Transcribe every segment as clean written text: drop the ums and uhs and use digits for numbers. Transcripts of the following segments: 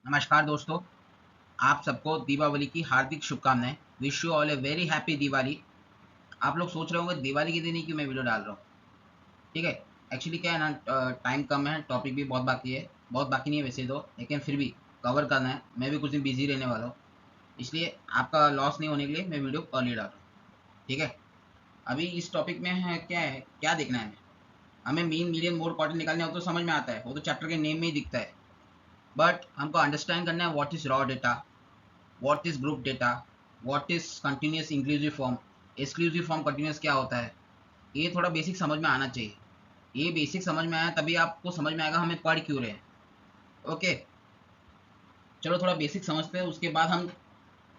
नमस्कार दोस्तों, आप सबको दीपावली की हार्दिक शुभकामनाएं। Wish you all a very happy Diwali. आप लोग सोच रहे होंगे दिवाली के दिन ही क्यों मैं वीडियो डाल रहा हूँ। ठीक है, एक्चुअली क्या है ना, टाइम कम है, टॉपिक भी बहुत बाकी है। बहुत बाकी नहीं है वैसे तो, लेकिन फिर भी कवर करना है। मैं भी कुछ दिन बिजी रहने वाला हूँ, इसलिए आपका लॉस नहीं होने के लिए मैं वीडियो अर्ली डाल रहा हूँ। ठीक है, अभी इस टॉपिक में है, क्या देखना है हमें। मीन मीडियन मोड क्वार्टर निकालने हो तो समझ में आता है, वो तो चैप्टर के नेम में ही दिखता है। बट हमको अंडरस्टैंड करना है what is raw data, what is group data, what is continuous inclusive form, exclusive form continuous क्या होता है। ये थोड़ा बेसिक समझ में आना चाहिए। ये बेसिक समझ में आया तभी आपको समझ में आएगा हमें पढ़ क्यों रहे हैं। ओके, चलो थोड़ा बेसिक समझते हैं, उसके बाद हम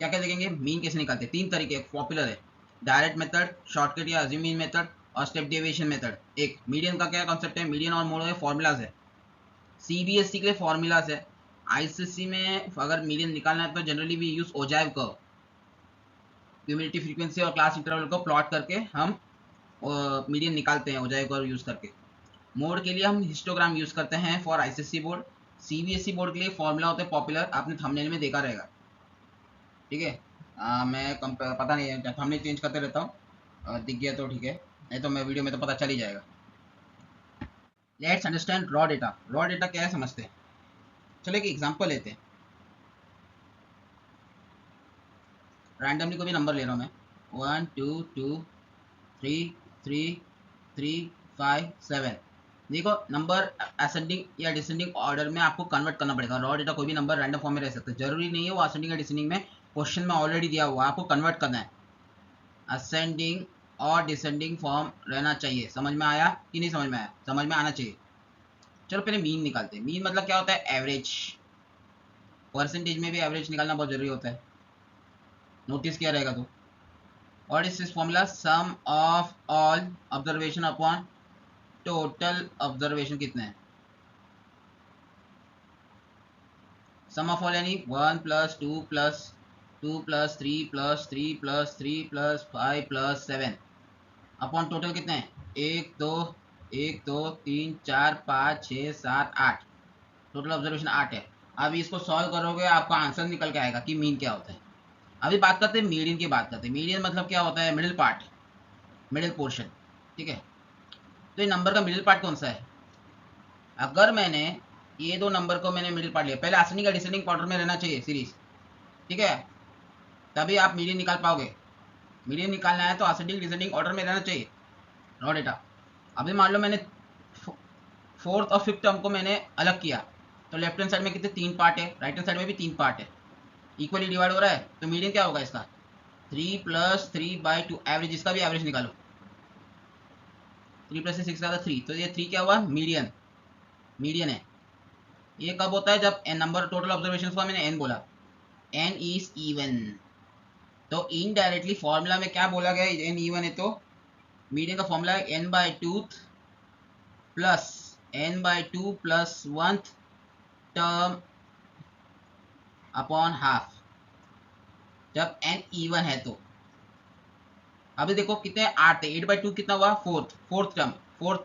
क्या क्या देखेंगे। मीन कैसे निकालते हैं, तीन तरीके पॉपुलर है। डायरेक्ट मेथड, शॉर्टकट या अज्यूम मीन मेथड, और स्टेप डेविएशन मेथड। एक मीडियन का क्या कॉन्सेप्ट है, मीडियन और मोड है फॉर्मूलाज है। सीबीएसई के लिए फॉर्मूलाज है। आईसीएसई में अगर मीडियन निकालना है तो generally we use ogive curve, cumulative frequency और क्लास इंटरवल को प्लॉट करके हम मीडियन निकालते हैं ओजाइव कर्व यूज करके। मोड के लिए हम हिस्टोग्राम यूज करते हैं for ICSE board. CBSE board के लिए फॉर्मूला होते हैं पॉपुलर, आपने थंबनेल में देखा रहेगा। ठीक है, मैं पता नहीं है, थंबनेल चेंज करते रहता हूँ, दिख गया तो ठीक है, नहीं तो मैं वीडियो में तो पता चल ही जाएगा। Let's understand raw data. Raw data क्या है समझते हैं। चलो एक एग्जांपल लेते हैं। रैंडमली कोई भी नंबर ले रहा हूँ मैं, 1 2 2 3 3 3 5 7। देखो नंबर असेंडिंग या डिसेंडिंग ऑर्डर में आपको कन्वर्ट करना पड़ेगा। रॉ डेटा कोई भी नंबर रैंडम फॉर्म में रह सकता है, जरूरी नहीं है वो असेंडिंग या डिसेंडिंग में। क्वेश्चन में ऑलरेडी दिया हुआ, आपको कन्वर्ट करना है। असेंडिंग और डिसेंडिंग फॉर्म रहना चाहिए। समझ में आया कि नहीं समझ में आया, समझ में आना चाहिए। चलो पहले मीन निकालते हैं। मीन मतलब क्या होता है, एवरेज। परसेंटेज में भी एवरेज निकालना बहुत जरूरी होता है, नोटिस किया रहेगा तो। और इस formula some of all observation upon total observation कितने हैं। सम ऑफ ऑल यानी 1 plus 2 plus 2 plus 3 plus 3 plus 3 plus 5 plus 7 upon total कितने हैं, 1 2 1 2 3 4 5 6 7 8। टोटल ऑब्जर्वेशन 8 है। अभी इसको सॉल्व करोगे आपका आंसर निकल के आएगा कि मीन क्या होता है। अभी बात करते हैं मीडियन की, बात करते हैं। मीडियन मतलब क्या होता है, मिडिल पार्ट, मिडिल पोर्शन। ठीक है, तो ये नंबर का मिडिल पार्ट कौन सा है। अगर मैंने ये दो नंबर को मैंने मिडिल पार्ट लिया, पहले असेंडिंग या डिसेंडिंग ऑर्डर में रहना चाहिए सीरीज। ठीक है, तभी आप मीडियन निकाल पाओगे। मीडियन निकालना है तो असेंडिंग डिसेंडिंग ऑर्डर में रहना चाहिए रॉ डेटा। अभी मान लो मैंने फोर्थ और फिफ्थ टर्म को मैंने अलग किया, तो लेफ्ट हैंड साइड में कितने, तीन पार्ट है, राइट हैंड साइड में भी तीन पार्ट है, इक्वली डिवाइड हो रहा है। तो मीडियन क्या होगा इसका, 3 + 3/2 एवरेज। इसका भी एवरेज निकालो, 3 + 6 का 3, तो ये 3 क्या हुआ, मीडियन। मीडियन है। ये कब होता है, जब एन नंबर टोटल ऑब्जर्वेशन का मैंने एन बोला, एन इज इवन। तो इनडायरेक्टली फॉर्मूला में क्या बोला गया, एन इवन है तो मीडियन का फॉर्मूला है n/2 plus 1th term upon half, जब n इवन है तो। अभी देखो कितने 8 थे, 8/2 कितना हुआ, fourth term. Fourth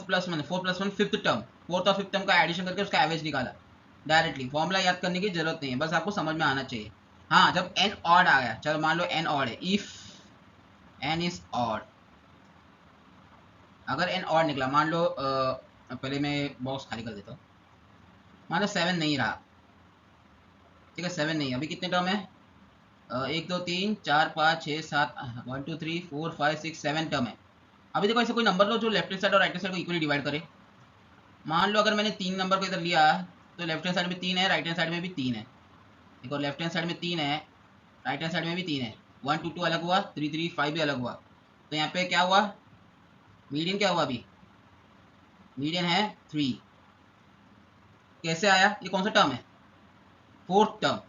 plus 1, 4 + 1 fifth term. Fourth और फिफ्थ टर्म का एडिशन करके उसका एवरेज निकाला। डायरेक्टली फॉर्मूला याद करने की जरूरत नहीं है, बस आपको समझ में आना चाहिए। हाँ, जब n ऑड आ गया, चलो मान लो n ऑड है, इफ n इज ऑड। अगर n ऑड निकला, मान लो पहले मैं बॉक्स खाली कर देता हूँ। मान लो 7 नहीं रहा। ठीक है, 7 नहीं, अभी कितने टर्म है, 1 2 3 4 5 6 7, 1 2 3 4 5 6 7 टर्म है। अभी देखो ऐसे कोई नंबर लो जो लेफ्ट हैंड साइड और राइट हैंड साइड को इक्वली डिवाइड करे। मान लो अगर मैंने 3 नंबर को इधर लिया, तो लेफ्ट हैंड साइड में 3 है, राइट हैंड साइड में भी 3 है। देखो लेफ्ट हैंड साइड में 3 है, राइट हैंड साइड में भी 3 है। 1 2 2 अलग हुआ, 3 3 5 भी अलग हुआ। तो यहाँ पे क्या हुआ, मीडियन क्या हुआ, अभी मीडियन है 3। कैसे आया, ये कौन सा टर्म है, फोर्थ टर्म।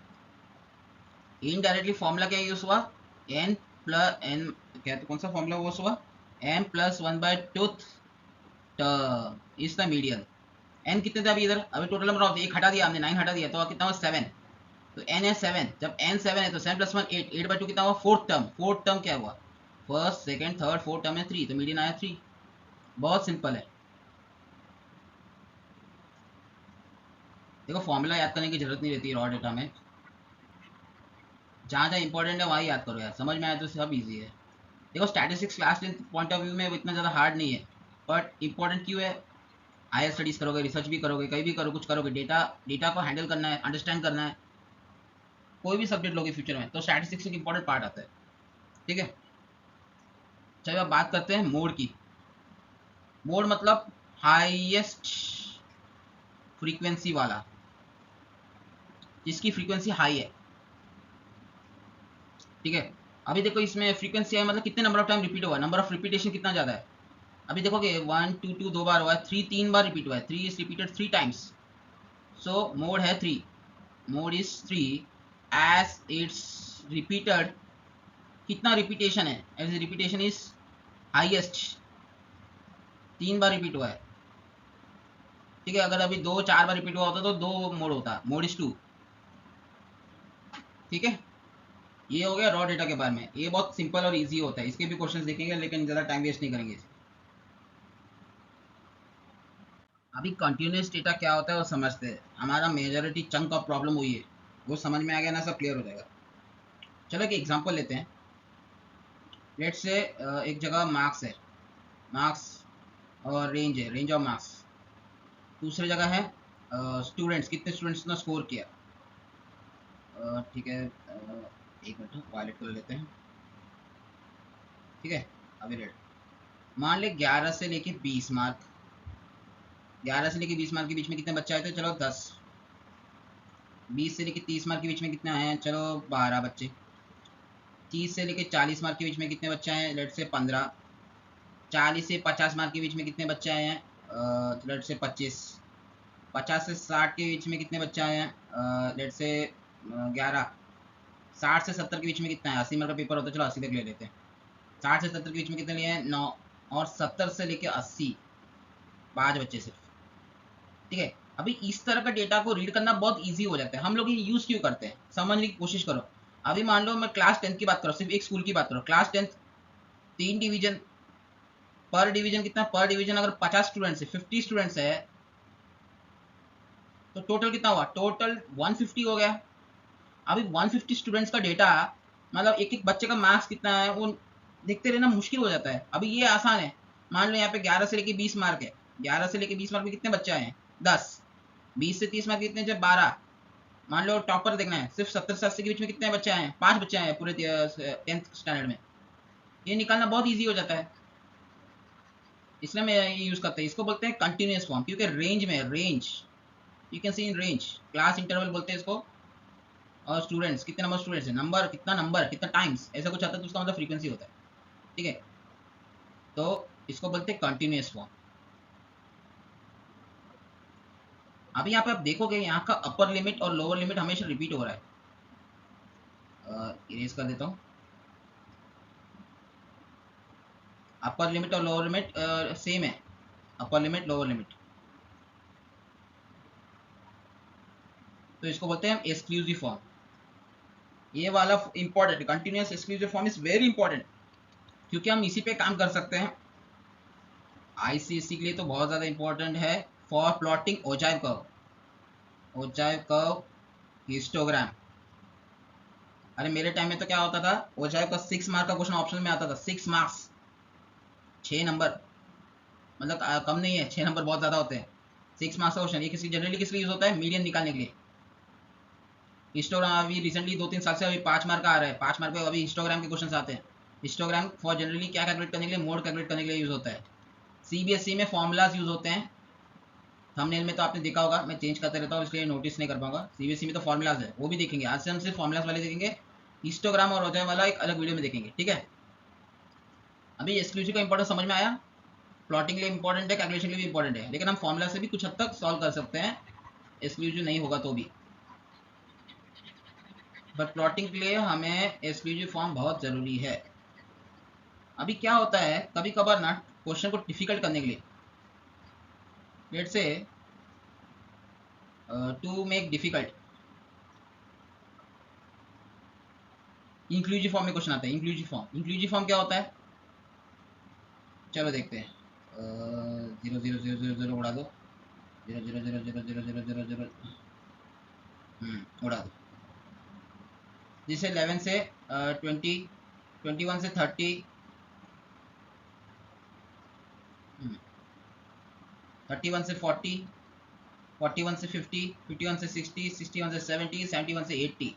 इनडायरेक्टली फॉर्मूला क्या यूज हुआ, एन प्लस एन, क्या तो कौन सा फॉर्मूला यूज हुआ, m+1/2 term is the median. N कितने थे अभी इधर, अभी टोटल नंबर ऑफ, एक हटा दिया हमने, 9 हटा दिया, तो कितना हुआ 7। तो n है 7, जब n 7 है तो 7 + 1 8, 8/2 कितना हुआ, फोर्थ टर्म। फोर्थ टर्म क्या हुआ, first second third fourth term है 3, तो मीडियन आया 3। बहुत सिंपल है। देखो फॉर्मूला याद करने की जरूरत नहीं रहती है रॉ डेटा में, जहाँ जहाँ इंपॉर्टेंट है वहाँ याद करो यार, समझ में आया तो सब इजी है। देखो statistics class tenth point of view में इतना ज़्यादा हार्ड नहीं है, बट इंपॉर्टेंट क्यों है, हायर स्टडीज़ करोगे, रिसर्च भी करोगे, कहीं भी करो, कुछ करोगे, डेटा डेटा को हैंडल करना है, अंडरस्टैंड करना है, कोई भी सब्जेक्ट लोगे फ्यूचर में तो स्टैटिस्टिक्स एक इंपॉर्टेंट पार्ट आता है। ठीक है, चलिए अब बात करते हैं मोड की। मोड मतलब हाईएस्ट फ्रीक्वेंसी वाला, जिसकी फ्रीक्वेंसी हाई है। ठीक है, अभी देखो इसमें फ्रीक्वेंसी है मतलब कितने नंबर ऑफ टाइम रिपीट हुआ है, नंबर ऑफ रिपीटेशन कितना ज़्यादा है। अभी देखोगे 1 2 2 दो बार हुआ है, 3 तीन बार रिपीट हुआ है, 3 is repeated 3 times, so mode है 3, mode is 3 as it's repeated. कितना रिपीटेशन है, एज रिपीटेशन इज हाईएस्ट, 3 बार रिपीट हुआ है। ठीक है, अगर अभी 2 4 बार रिपीट हुआ होता तो 2 मोड होता, मोड इज 2। ठीक है, ये हो गया रॉ डेटा के बारे में, ये बहुत सिंपल और इजी होता है, इसके भी क्वेश्चंस देखेंगे लेकिन ज़्यादा टाइम वेस्ट नहीं करेंगे। अभी कंटिन्यूस डेटा क्या होता है वो समझते हैं, हमारा मेजॉरिटी चंक ऑफ प्रॉब्लम हुई है, वो समझ में आ गया ना, सब क्लियर हो जाएगा। चलो एक एग्जांपल लेते हैं। लेट से एक जगह मार्क्स है, मार्क्स और रेंज है, रेंज ऑफ मार्क्स। दूसरी जगह है स्टूडेंट्स, कितने स्टूडेंट्स ने स्कोर किया। ठीक है, एक मिनट वायलेट कर लेते हैं। ठीक है, अभी रेट मान ले 11 से लेके 20 मार्क, 11 से लेके 20 मार्क के बीच में कितने बच्चे आए थे, चलो 10। 20 से लेके 30 मार्क के बीच में कितने आए हैं, चलो 12 बच्चे। 30 से लेके 40 मार्क के बीच में कितने बच्चे आए हैं, लेट से 15। 40 से 50 मार्क के बीच में कितने बच्चे आए हैं, लेट से 25। 50 से 60 के बीच में कितने बच्चे आए हैं, लेट से 11। 60 से 70 के बीच में कितना है, 80 मार्क का पेपर होता है, चलो 80 तक ले लेते हैं। 60 से 70 के बीच में कितने लिए हैं, 9। और 70 से लेके 80, 5 बच्चे सिर्फ। ठीक है, अभी इस तरह का डेटा को रीड करना बहुत इजी हो जाता है, हम लोग ये यूज क्यों करते हैं, समझने की कोशिश करो। अभी मान लो मैं क्लास 10 की बात करूँ, सिर्फ एक स्कूल की बात करो, क्लास 10, 3 डिवीजन, पर डिवीजन कितना, पर डिवीजन अगर 50 स्टूडेंट्स है, 50 स्टूडेंट्स है, तो टोटल कितना हुआ, टोटल 150 हो गया। अभी 150 स्टूडेंट्स का डेटा, मतलब एक एक बच्चे का मार्क्स कितना है वो देखते रहना मुश्किल हो जाता है। अभी ये आसान है, मान लो यहाँ पे 11 से लेके 20 मार्क है, 11 से लेके 20 मार्क में कितने बच्चे आए हैं, 10। 20 से 30 मार्क कितने, जब 12। मान लो टॉपर देखना है, सिर्फ 70 से 80 के बीच में कितने बच्चे आए हैं, 5 बच्चे आए हैं पूरे 10th स्टैंडर्ड में। ये निकालना बहुत ईजी हो जाता है, इसलिए मैं ये यूज करता है, इसको बोलते हैं कंटिन्यूस फॉर्म, क्योंकि रेंज में, range you can see in range, class interval बोलते हैं इसको। और स्टूडेंट्स, कितने नंबर स्टूडेंट्स है, नंबर कितना, नंबर कितना टाइम्स, ऐसा कुछ आता है तो उसका मतलब फ्रीक्वेंसी होता है। ठीक है, तो इसको बोलते हैं कंटिन्यूस फॉर्म। अभी यहाँ पे आप देखोगे यहाँ का अपर लिमिट और लोअर लिमिट हमेशा रिपीट हो रहा है। इरेज कर देता हूँ, अपर लिमिट और लोअर लिमिट सेम है, अपर लिमिट लोअर लिमिट, तो इसको बोलते हैं एक्सक्लूसिव फॉर्म। ये वाला important, continuous exclusive form is very important, क्योंकि हम इसी पे काम कर सकते हैं। आईसीएससी के लिए तो बहुत ज़्यादा इंपॉर्टेंट है, for plotting ogive curve, ogive curve histogram. अरे मेरे टाइम में तो क्या होता था, ओजाइव का 6 मार्क का क्वेश्चन ऑप्शन में आता था, 6 मार्क्स, 6 नंबर, मतलब कम नहीं है, 6 नंबर बहुत ज़्यादा होते हैं। 6 मार्क्स का क्वेश्चन, ये किसी जनरली किस लिए यूज होता है, मीडियन निकालने के लिए। हिस्टोग्राम अभी रिसेंटली 2-3 साल से अभी 5 मार्क का आ रहा है, 5 मार्क पे अभी हिस्टोग्राम के क्वेश्चन आते हैं। हिस्टोग्राम फॉर जनरली क्या कैलकुलेट करने के लिए, मोड कैलकुलेट करने के लिए यूज होता है। सीबीएसई में फॉर्मूलाज यूज होते हैं, थंबनेल में तो आपने देखा होगा, मैं चेंज करते रहता हूँ इसलिए नोटिस नहीं कर पाऊंगा। सीबीएसई में तो फॉर्मूलाज है, वो भी देखेंगे, आज से हम सिर्फ फॉर्मूलाज वाले देखेंगे, हिस्टोग्राम और ओजाइव वाला एक अलग वीडियो में देखेंगे। ठीक है, अभी एक्सक्लूसिव का इंपॉर्टेंस समझ में आया, प्लॉटिंग के लिए इंपॉर्टेंट है, कैलकुलेशन के लिए भी इंपॉर्टेंट है, लेकिन हम फॉर्मूला से भी कुछ हद तक सॉल्व कर सकते हैं, एक्सक्लूसिव नहीं होगा तो भी। बट प्लॉटिंग के लिए हमें एक्सक्लूसिव फॉर्म बहुत ज़रूरी है। अभी क्या होता है कभी कभार ना, क्वेश्चन को डिफिकल्ट करने के लिए, let say to make difficult, inclusive form में क्वेश्चन आता है, इंक्लूसिव फॉर्म। इंक्लूसिव फॉर्म क्या होता है, चलो देखते हैं। 0 0 0 0 0 उड़ा दो, 0 0 0 0 0 0 0 0। उड़ा दो। जिसे 11 से 20, 21 से 30, 31 से 40, 41 से 50, 51 से 60, 61 से 70, 71 से 80।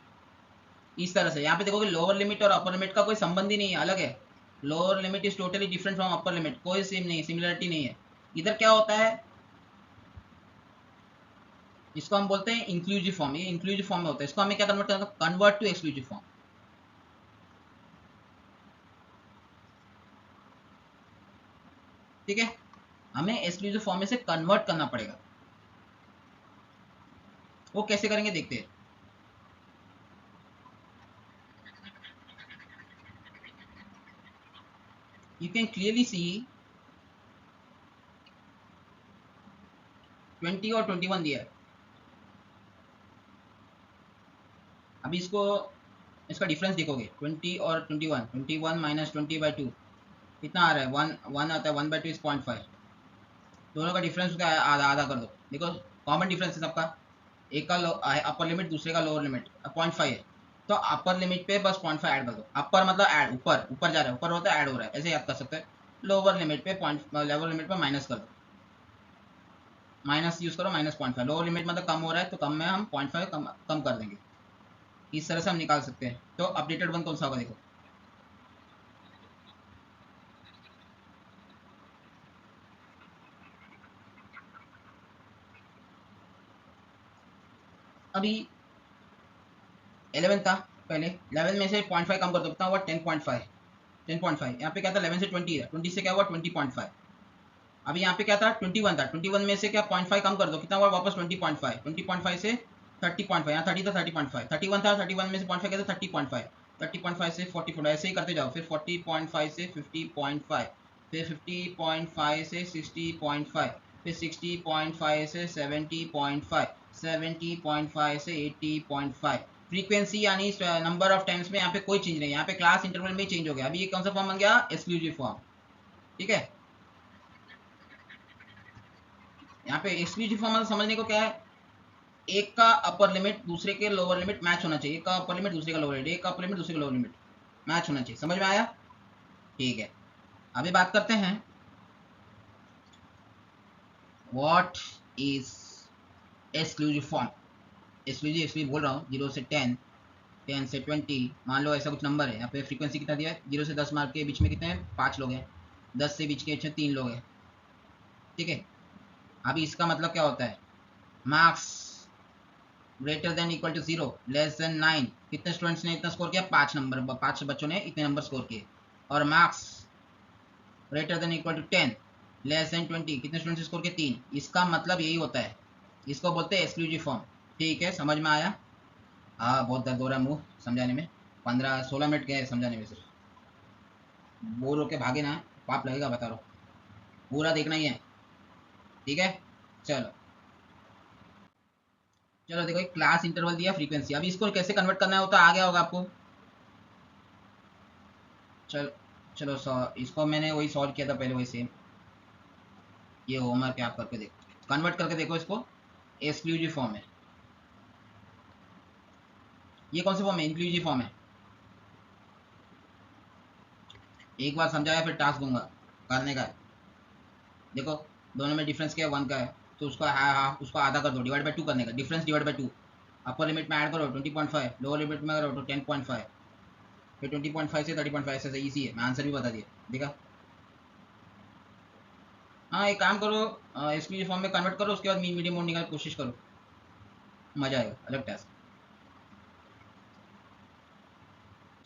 इस तरह से यहाँ पे देखोगे लोअर लिमिट और अपर लिमिट का कोई संबंध ही नहीं है, अलग है। Lower limit is totally different from upper limit, कोई सेम नहीं है, सिमिलरिटी नहीं है। इधर क्या होता है, इसको हम बोलते हैं इंक्लूसिव फॉर्म। ये इंक्लूसिव फॉर्म में होता है, इसको हमें क्या कन्वर्ट करना है, कन्वर्ट टू एक्सक्लूसिव फॉर्म। ठीक है, हमें एक्सक्लूसिव फॉर्म में से कन्वर्ट करना पड़ेगा। वो कैसे करेंगे देखते हैं। यू कैन क्लियरली सी 20 और 21 दिया है। अभी इसका डिफरेंस देखोगे, 20 और 21, 21 माइनस 20/2 कितना आ रहा है, 1 आता है, 1/2 इज 0.5। दोनों का डिफरेंस उसका आधा आधा कर दो। देखो कॉमन डिफरेंस है सबका, एक का अपर लिमिट, दूसरे का लोअर लिमिट 0.5 है, तो अपर लिमिट पे बस 0.5 ऐड कर दो। अपर मतलब ऐड, ऊपर ऊपर जा रहा है, ऊपर होता है ऐड हो रहा है, ऐसे याद कर सकते हैं। लोअर लिमिट पे लोअर लिमिट पे माइनस कर दो, माइनस यूज करो, -0.5। लोअर लिमिट मतलब कम हो रहा है, तो कम में हम 0.5 कम कर देंगे। इस तरह से हम निकाल सकते हैं। तो अपडेटेड वन कौन सा होगा देखो, अभी 11 था पहले, 11 में से 0.5 कम कर दो, कितना हुआ, 10.5। 10.5 यहाँ पे क्या था, 11 से 20 है, 20 से क्या हुआ, 20.5। अभी यहाँ पे क्या था, 21 था, 21 में से क्या 0.5 कम कर दो, कितना हुआ वापस 20.5। 20.5 से 30.5, यहाँ 30 था, 30.5, 31 था, 31 में से 0.5 क्या था, 30.5, 30.5 से 40, ऐसे ही करते जाओ। फिर 40.5 से 50.5, फिर 50.5 से 60.5, फिर 60.5 से 70.5, 70.5 से 80.5। फ्रीक्वेंसी यानी नंबर ऑफ टाइम्स में यहाँ पे कोई चेंज नहीं, यहाँ पे क्लास इंटरवल में ही चेंज हो गया। अभी ये कौन सा फॉर्म बन गया, एक्सक्लूसिव फॉर्म। ठीक है, यहाँ पे एक्सक्लूसिव फॉर्म मतलब समझने को क्या है, एक का अपर लिमिट दूसरे के लोअर लिमिट मैच होना चाहिए, एक का अपर लिमिट दूसरे का लोअर लिमिट, एक का अपर लिमिट दूसरे का लोअर लिमिट मैच होना चाहिए। समझ में आया? ठीक है, अभी बात करते हैं what is exclusive form. Exclusive बोल रहा हूँ, 0 से 10, 10 से 20, मान लो ऐसा कुछ नंबर है। यहाँ पे फ्रीक्वेंसी कितना दिया है, 0 से 10 मार्क के बीच में कितने हैं, 5 लोग हैं। 10 से बीच के बीच में 3 लोग हैं। ठीक है, अभी इसका मतलब क्या होता है, marks greater than equal to 0, less than 9, कितने स्टूडेंट्स ने इतना स्कोर किया, 5 नंबर, 5 बच्चों ने इतने नंबर स्कोर किए। और marks greater than equal to 10, less than 20, कितने स्टूडेंट्स स्कोर किए, 3। इसका मतलब यही होता है, इसको बोलते हैं एक्सक्लूसिव फॉर्म। ठीक है, समझ में आया? हाँ, बहुत दर्द हो रहा है मुंह समझाने में, 15-16 मिनट गए समझाने में, सिर्फ बोर होके भागे ना, पाप लगेगा, बता रहा हूँ, पूरा देखना ही है। ठीक है, चलो चलो देखो, एक क्लास इंटरवल दिया, फ्रीक्वेंसी, अभी इसको कैसे कन्वर्ट करना है वो तो आ गया होगा आपको। चलो चलो इसको मैंने वही सॉल्व किया था पहले, वही सेम, ये होमवर्क है, आप करके देखो, कन्वर्ट करके देखो इसको। एक्सक्लूसिव फॉर्म है, ये कौन सा फॉर्म है, इंक्लूसिव फॉर्म है। एक बार समझाया फिर टास्क दूंगा करने का है। देखो दोनों में डिफरेंस क्या है, 1 का है, तो उसका उसको आधा कर दो, डिवाइड बाई 2 करने का, difference divide by 2। Upper limit में ऐड करो 20.5, लोअर लिमिट में करो तो 10.5, फिर 20.5 से 30.5, ऐसे ईजी है, मैं आंसर भी बता दिया, देखा। हाँ, एक काम करो, एक्सक्लूसिव फॉर्म में कन्वर्ट करो, उसके बाद मीडियम मोड निकालने की कोशिश करो, मजा आएगा, अलग टास्क।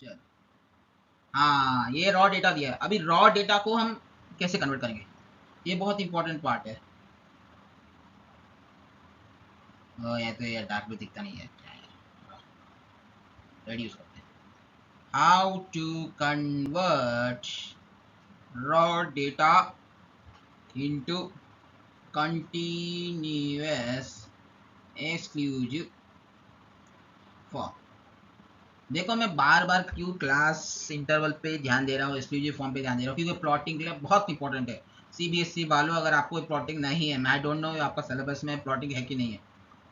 चलो, हाँ ये रॉ डेटा दिया है, अभी रॉ डेटा को हम कैसे कन्वर्ट करेंगे, ये बहुत इंपॉर्टेंट पार्ट है। ये तो ये डार्क भी दिखता नहीं है, रेड्यूस करते हैं। How to convert raw data into continuous exclusive form. देखो मैं बार बार क्यों क्लास इंटरवल पे ध्यान दे रहा हूँ, एक्सक्लूसिव फॉर्म पे ध्यान दे रहा हूँ, क्योंकि प्लॉटिंग के लिए बहुत इंपॉर्टेंट है। सीबीएसई वालों, अगर आपको प्लॉटिंग नहीं है, मैं डोंट नो आपका सिलेबस में प्लॉटिंग है कि नहीं है,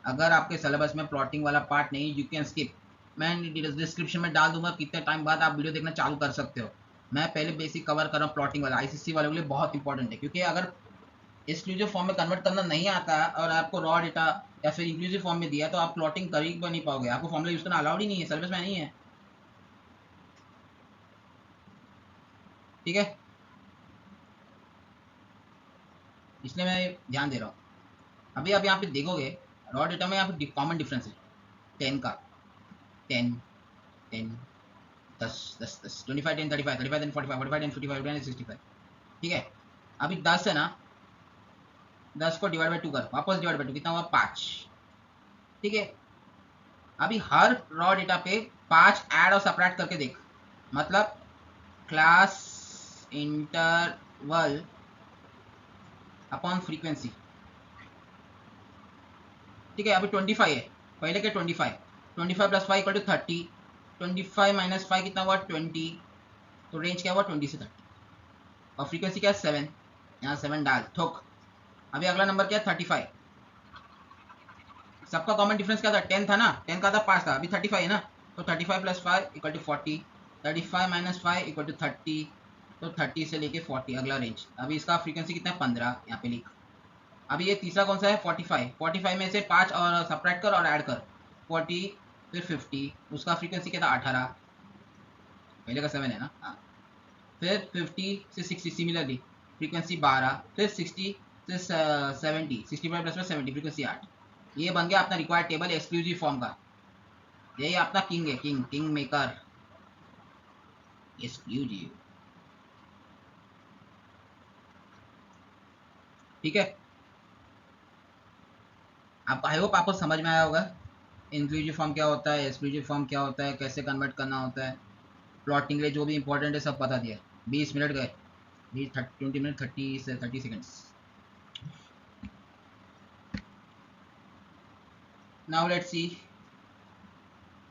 अगर आपके सिलेबस में प्लॉटिंग वाला पार्ट नहीं, यू कैन स्किप। मैं डिस्क्रिप्शन में डाल दूंगा, कितने टाइम बाद आप वीडियो देखना चालू कर सकते हो। मैं पहले बेसिक कवर कर रहा हूँ प्लॉटिंग वाला, आईसीसी वालों के लिए बहुत इंपॉर्टेंट है, क्योंकि अगर एक्सक्लूसिव फॉर्म में कन्वर्ट करना नहीं आता और आपको रॉ डेटा या फिर इंक्लूसिव फॉर्म में दिया तो आप प्लॉटिंग कर ही नहीं पाओगे, आपको फॉर्मूला यूज करना अलाउड ही नहीं है, सिलेबस में नहीं है। ठीक है, इसलिए मैं ध्यान दे रहा हूँ। अभी आप यहाँ पे देखोगे रॉ डेटा में यहाँ पे कॉमन डिफरेंस है 10 का, 10 10 10 10 10 25 10 35 35 10 45 45 10 55 10 65। ठीक है, अभी 10 है ना, 10 को डिवाइड बाई 2 कर, वापस डिवाइड बाई 2 कितना हुआ 5। ठीक है, अभी हर रॉ डेटा पे 5 ऐड और सब्ट्रैक्ट करके देख, मतलब क्लास इंटरवल अपॉन फ्रीक्वेंसी। ठीक है, अभी 25 है, पहले के 25 25 प्लस 5 इक्वल टू 30, 25 माइनस 5 कितना हुआ 20, तो रेंज क्या हुआ 20 से 30, और फ्रीक्वेंसी क्या है 7, यहाँ 7 डाल ठोक। अभी अगला नंबर क्या है 35, सबका कॉमन डिफरेंस क्या था 10 था ना, 10 का था 5 था, अभी 35 है ना, तो 35 plus 5 equal to 40, 35 minus 5 equal to 30, तो 30 से लेके 40 अगला रेंज। अभी इसका फ्रीक्वेंसी कितना है 15, यहाँ पे लिख। अभी ये तीसरा कौन सा है 45, 45 में से 5 और सब्ट्रैक्ट कर और ऐड कर 40 फिर 50, उसका फ्रीक्वेंसी क्या था 18, पहले का 7 है ना, हाँ। फिर 50 से 60 सिमिलरली फ्रीक्वेंसी 12, फिर 60 से 70, 65 प्लस में 70 फ्रीक्वेंसी 8। ये बन गया अपना रिक्वायर्ड टेबल एक्सक्लूसिव फॉर्म का, यही आपका किंग है, किंग किंग मेकर एक्सक्लूसिव। ठीक है, आप आई होप आपको समझ में आया होगा इंक्लूसिव फॉर्म क्या होता है, एक्सक्लूसिव फॉर्म क्या होता है, कैसे कन्वर्ट करना होता है, प्लॉटिंग के लिए जो भी इंपॉर्टेंट है सब बता दिया। 20 मिनट गए, 20 minute 30 seconds. Now let's see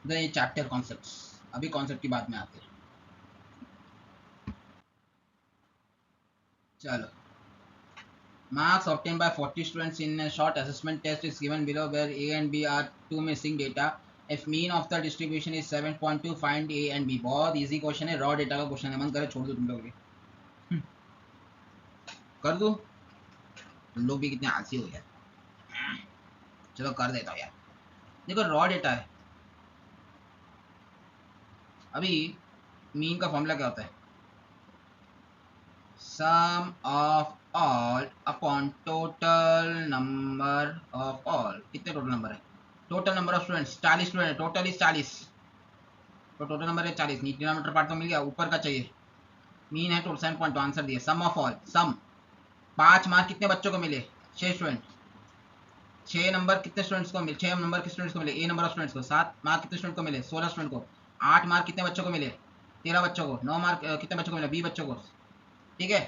the chapter concepts. अभी कॉन्सेप्ट की बात में आते हैं, चलो। Marks obtained by 40 students in a short assessment test is given below, where A and B are two missing data. If mean of the distribution is 7.2, find A and B। बहुत easy question है, raw data का question है, मन करे छोड़ दो तुम लोग कर दो, तुम लोग भी कितने आलसी हो यार। चलो कर देता हूँ यार। देखो रॉ डेटा है, अभी मीन का फॉर्मूला क्या होता है, sum of all upon total number of all. कितने टोटल नंबर है, total number of students 40 student है, टोटल इज 40, तो टोटल नंबर है 40, नीचे डिनोमिनेटर पार्ट तो मिल गया, ऊपर का चाहिए मीन है टोटल 7.2, आंसर दिया। सम ऑफ ऑल, सम 5 मार्क कितने बच्चों को मिले 6 स्टूडेंट, 6 नंबर कितने स्टूडेंट्स को मिले, 6 नंबर कितने स्टूडेंट्स को मिले, ए नंबर ऑफ स्टूडेंट्स को। 7 मार्क कितने स्टूडेंट को मिले 16 स्टूडेंट को। 8 मार्क कितने बच्चों को मिले 13 बच्चों को। 9 मार्क कितने बच्चों को मिले 20 बच्चों को। ठीक है,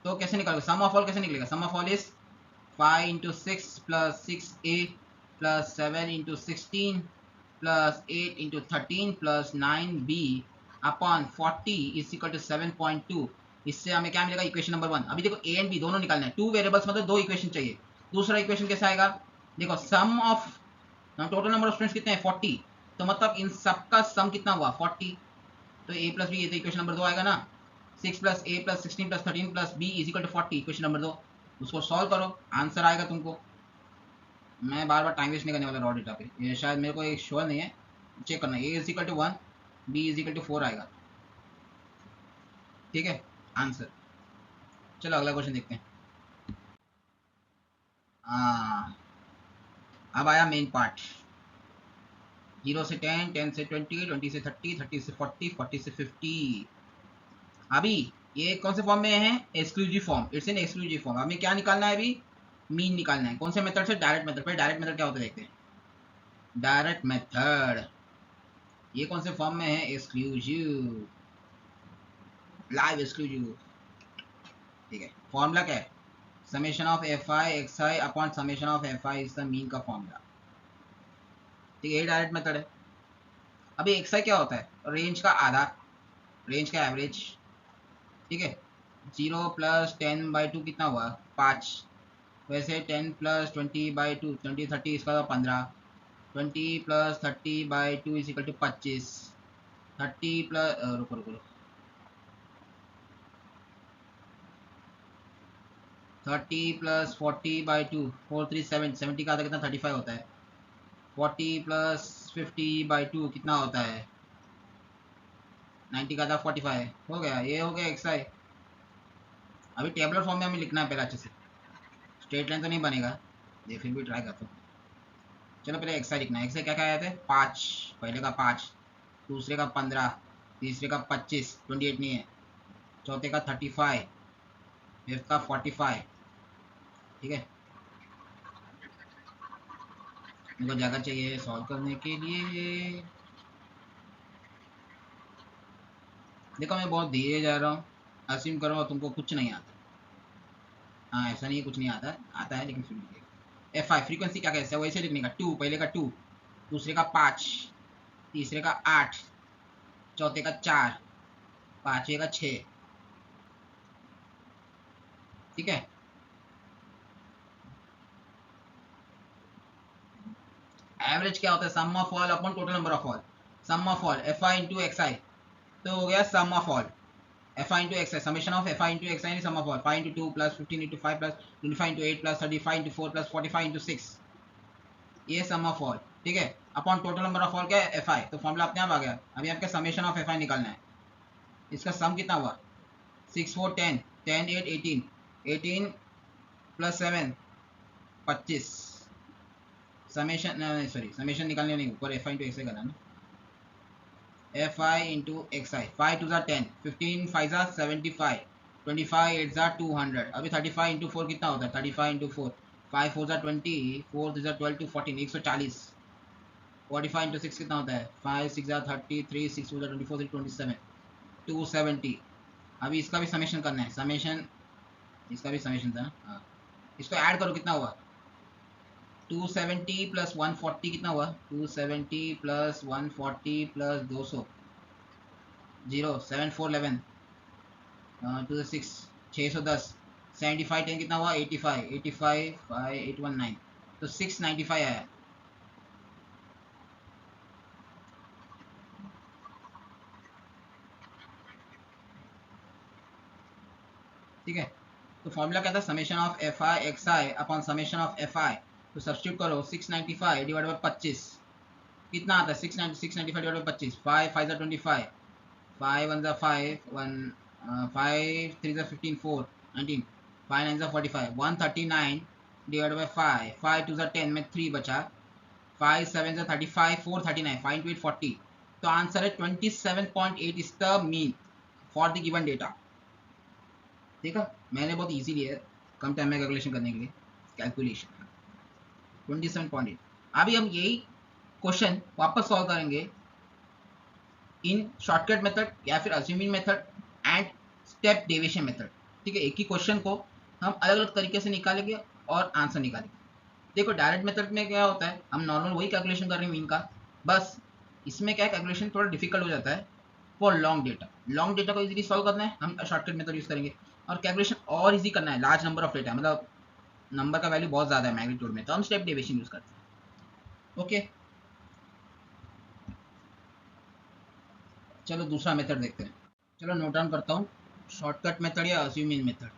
तो कैसे निकालोगे सम ऑफ ऑल, कैसे निकलेगा sum of all is 5 into 6 plus 6a plus 7 into 16 plus 8 into 13 plus 9b upon 40 is equal to 7.2। इससे हमें क्या मिलेगा इक्वेशन नंबर 1। अभी देखो ए एंड बी दोनों निकालना है, 2 वेरिएबल्स मतलब 2 इक्वेशन चाहिए। दूसरा इक्वेशन कैसा आएगा, देखो sum of total number of students कितने हैं 40, तो मतलब इन सबका सम कितना हुआ 40, तो a प्लस बी, ये तो इक्वेशन नंबर 2 आएगा ना। 6 plus a plus 16 plus 13 plus b is equal to 40, equation number 2। उसको सॉल्व करो, आंसर आएगा तुमको। मैं बार बार टाइम वेस्ट नहीं करने वाला रॉ डेटा पे, ये शायद मेरे को एक श्योर नहीं है, चेक करना। a is equal to 1, b is equal to 4 आएगा। ठीक है, आंसर। चलो अगला क्वेश्चन देखते हैं। अब आया मेन पार्ट, 0 से 10, 10 से 20, 20 से 30, 30 से 40, 40 से 50। अभी ये कौन से फॉर्म में है exclusive form, it's an exclusive form. हमें क्या निकालना है अभी, मीन निकालना है। कौन से मेथड से, डायरेक्ट मेथड। पे डायरेक्ट मेथड क्या होता है देखते हैं, डायरेक्ट मेथड ये कौन से फॉर्म में है एक्सक्लूसिव, लाइव एक्सक्लूसिव। ठीक है, फॉर्मूला क्या है, summation of F I X I upon summation of F I is the mean का फॉर्मूला। ठीक है, ये डायरेक्ट मेथड है। अभी एक्स आई क्या होता है, रेंज का आधा, रेंज का एवरेज। ठीक है, 0 प्लस 10/2 कितना हुआ 5, वैसे 10 प्लस 20/2 20 30 इसका 15, 20 plus 30/2 is equal to 25, 30 plus रुको रुको 30 प्लस 40/2 437, 70 का आधा कितना 35 होता है, 40 प्लस 50/2 कितना होता है 90 का आधा 45, हो गया, ये हो गया एक्स आई। अभी टेबलर फॉर्म में हमें लिखना है पहले अच्छे से, स्ट्रेट लाइन तो नहीं बनेगा, ये फिर भी ट्राई करता हूँ। चलो पहले एक्स आई लिखना है। एक्स आई क्या क्या आए थे 5, पहले का 5, दूसरे का 15, तीसरे का 25 28 नहीं है, चौथे का 35, फिफ्थ का 45। ठीक है, मेरे को जगह चाहिए सॉल्व करने के लिए। देखो मैं बहुत धीरे जा रहा हूँ, असीम करो तुमको कुछ नहीं आता। हाँ ऐसा नहीं है कुछ नहीं आता, आता है लेकिन फिर भी एफ आई फ्रीक्वेंसी क्या कैसे वैसे लिखने का, 2 पहले का 2, दूसरे का 5, तीसरे का 8, चौथे का 4, पांचवे का 6। ठीक है, एवरेज क्या होता है sum of all upon total number of all, sum of all F I into X I, तो हो गया sum of all F I into X I, summation of F I into X I sum of all 5 into 2 plus 15 into 5 plus 25 into 8 plus 35 into 4 plus 45 into 6, ये sum of all. ठीक है, upon total number of all क्या है F I, तो formula अपने आप आ गया। अभी आपका समेशन ऑफ एफ आई निकालना है। इसका सम कितना हुआ 6 4 10 10 8 18, 18 प्लस 7 25, समेशन सॉरी समेशन निकालने नहीं, ऊपर एफ आई इंटू एक्स आई करना ना, एफ आई इंटू एक्स आई, 5 2 10, 15 5 75, 25 8 200। अभी 35 इंटू 4 कितना होता है 35 इंटू 4, 5 4 20, 4 3 12 टू 14 140, 45 इंटू 6 कितना होता है 5 6 33, 6 4 24 27 270। अभी इसका भी समेशन करना है, समेशन इसका भी समेशन था हाँ, इसको ऐड करो कितना हुआ 270 प्लस 140 कितना हुआ 270 प्लस 140 प्लस 200 0 7 4 11 टू 6 610, 75 10 कितना हुआ 85 85 5 819, तो 695 आया। ठीक है, तो फॉर्मूला क्या था summation of F I X I upon summation of F आई, तो सब्स्टिट्यूट करो 695 डिवाइड बाई 25 कितना आता है 695 डिवाइड बाई 25, 5 5 जा 25, 5 1 जा 5 1 5 3 जा 15 4 19, 5 9 जा 45, 139 डिवाइड बाई 5, 5 2 जा 10 में 3 बचा, 5 7 जा 35, 4 39, 5 into 8 40, तो आंसर है 27.8 is the mean for the given data. देखा मैंने बहुत इजी लिया है कम टाइम में कैलकुलेशन करने के लिए, कैलकुलेशन 27.8। अभी हम यही क्वेश्चन वापस सॉल्व करेंगे इन शॉर्टकट मेथड या फिर assuming method and step deviation method. ठीक है, एक ही क्वेश्चन को हम अलग अलग तरीके से निकालेंगे और आंसर निकालेंगे। देखो डायरेक्ट मेथड में क्या होता है हम नॉर्मल वही कैलकुलेशन कर रहे हैं मीन का, बस इसमें क्या है कैलकुलेशन थोड़ा डिफिकल्ट हो जाता है for long data. Long data को इजीली सॉल्व करना है हम शॉर्टकट मेथड यूज करेंगे, और कैलकुलेशन और इजी करना है लार्ज नंबर ऑफ डेटा, मतलब नंबर का वैल्यू बहुत ज़्यादा है मैग्नीट्यूड में, तो हम स्टेप डेविएशन यूज करते हैं। ओके चलो दूसरा मेथड देखते हैं। चलो नोट डाउन करता हूँ, शॉर्टकट मेथड या अज्यूमिंग मेथड,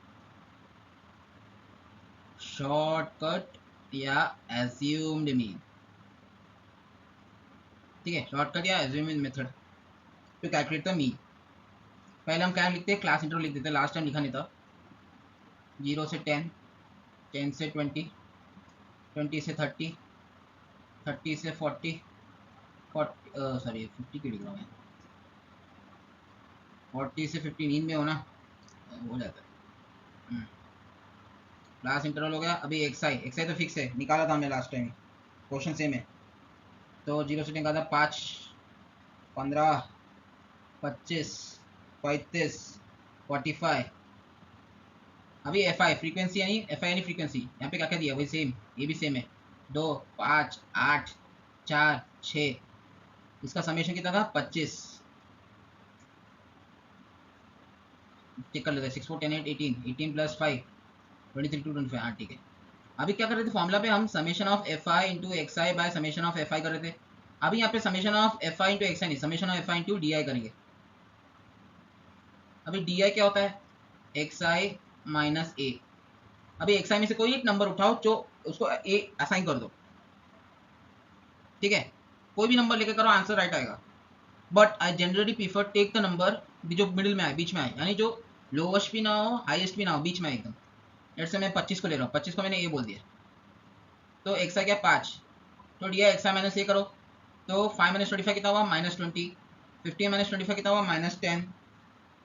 शॉर्टकट या एज्यूम्ड मीन। ठीक है, शॉर्टकट या assuming method to calculate the mean. पहले हम क्या लिखते हैं क्लास इंटरवल लिख देते हैं, लास्ट टाइम लिखा नहीं था। 0 से 10, 10 से 20, 20 से 30, 30 से 40, 40 सॉरी 50 क्यों लिख रहा हूँ मैं, 40 से 50 नींद में होना हो जाता है। क्लास इंटरवल हो गया। अभी एक्सआई, एक्सआई तो फिक्स है, निकाला था हमने लास्ट टाइम, क्वेश्चन सेम है। तो 0 से 10 का था 5, 15, 25, 35, 45। अभी एफ आई फ्रीक्वेंसी यानी एफ आई यानी फ्रीक्वेंसी, यहाँ पे क्या क्या दिया वही सेम, ये भी सेम है 2 5 8 4 6, इसका समेशन कितना था 25, चेक कर लेते हैं 6 4 10 8 18, 18 प्लस 5 23 2 25, हाँ ठीक है। अभी क्या कर रहे थे फॉर्मूला पे हम summation of F I into X I by summation of F I कर रहे थे। अभी यहाँ पे summation of F I into X I नहीं, summation of F I into D I करेंगे। अभी डी आई क्या होता है, एक्स आई माइनस ए। अभी एक्स आई में से कोई एक नंबर उठाओ जो उसको ए असाइन कर दो, ठीक है, कोई भी नंबर लेकर करो, आंसर राइट आएगा। But I generally prefer take the number जो मिडिल में आए, बीच में आए, यानी जो लोवेस्ट भी ना हो हाईएस्ट भी ना हो, बीच में आए एकदम। लेट्स से मैं 25 को ले रहा हूँ, 25 को मैंने ए बोल दिया, तो एक्स आई क्या 5, तो D I X I minus A करो, तो 5 माइनस 25 कितना हुआ -20, 15 माइनस 25 कितना हुआ -10,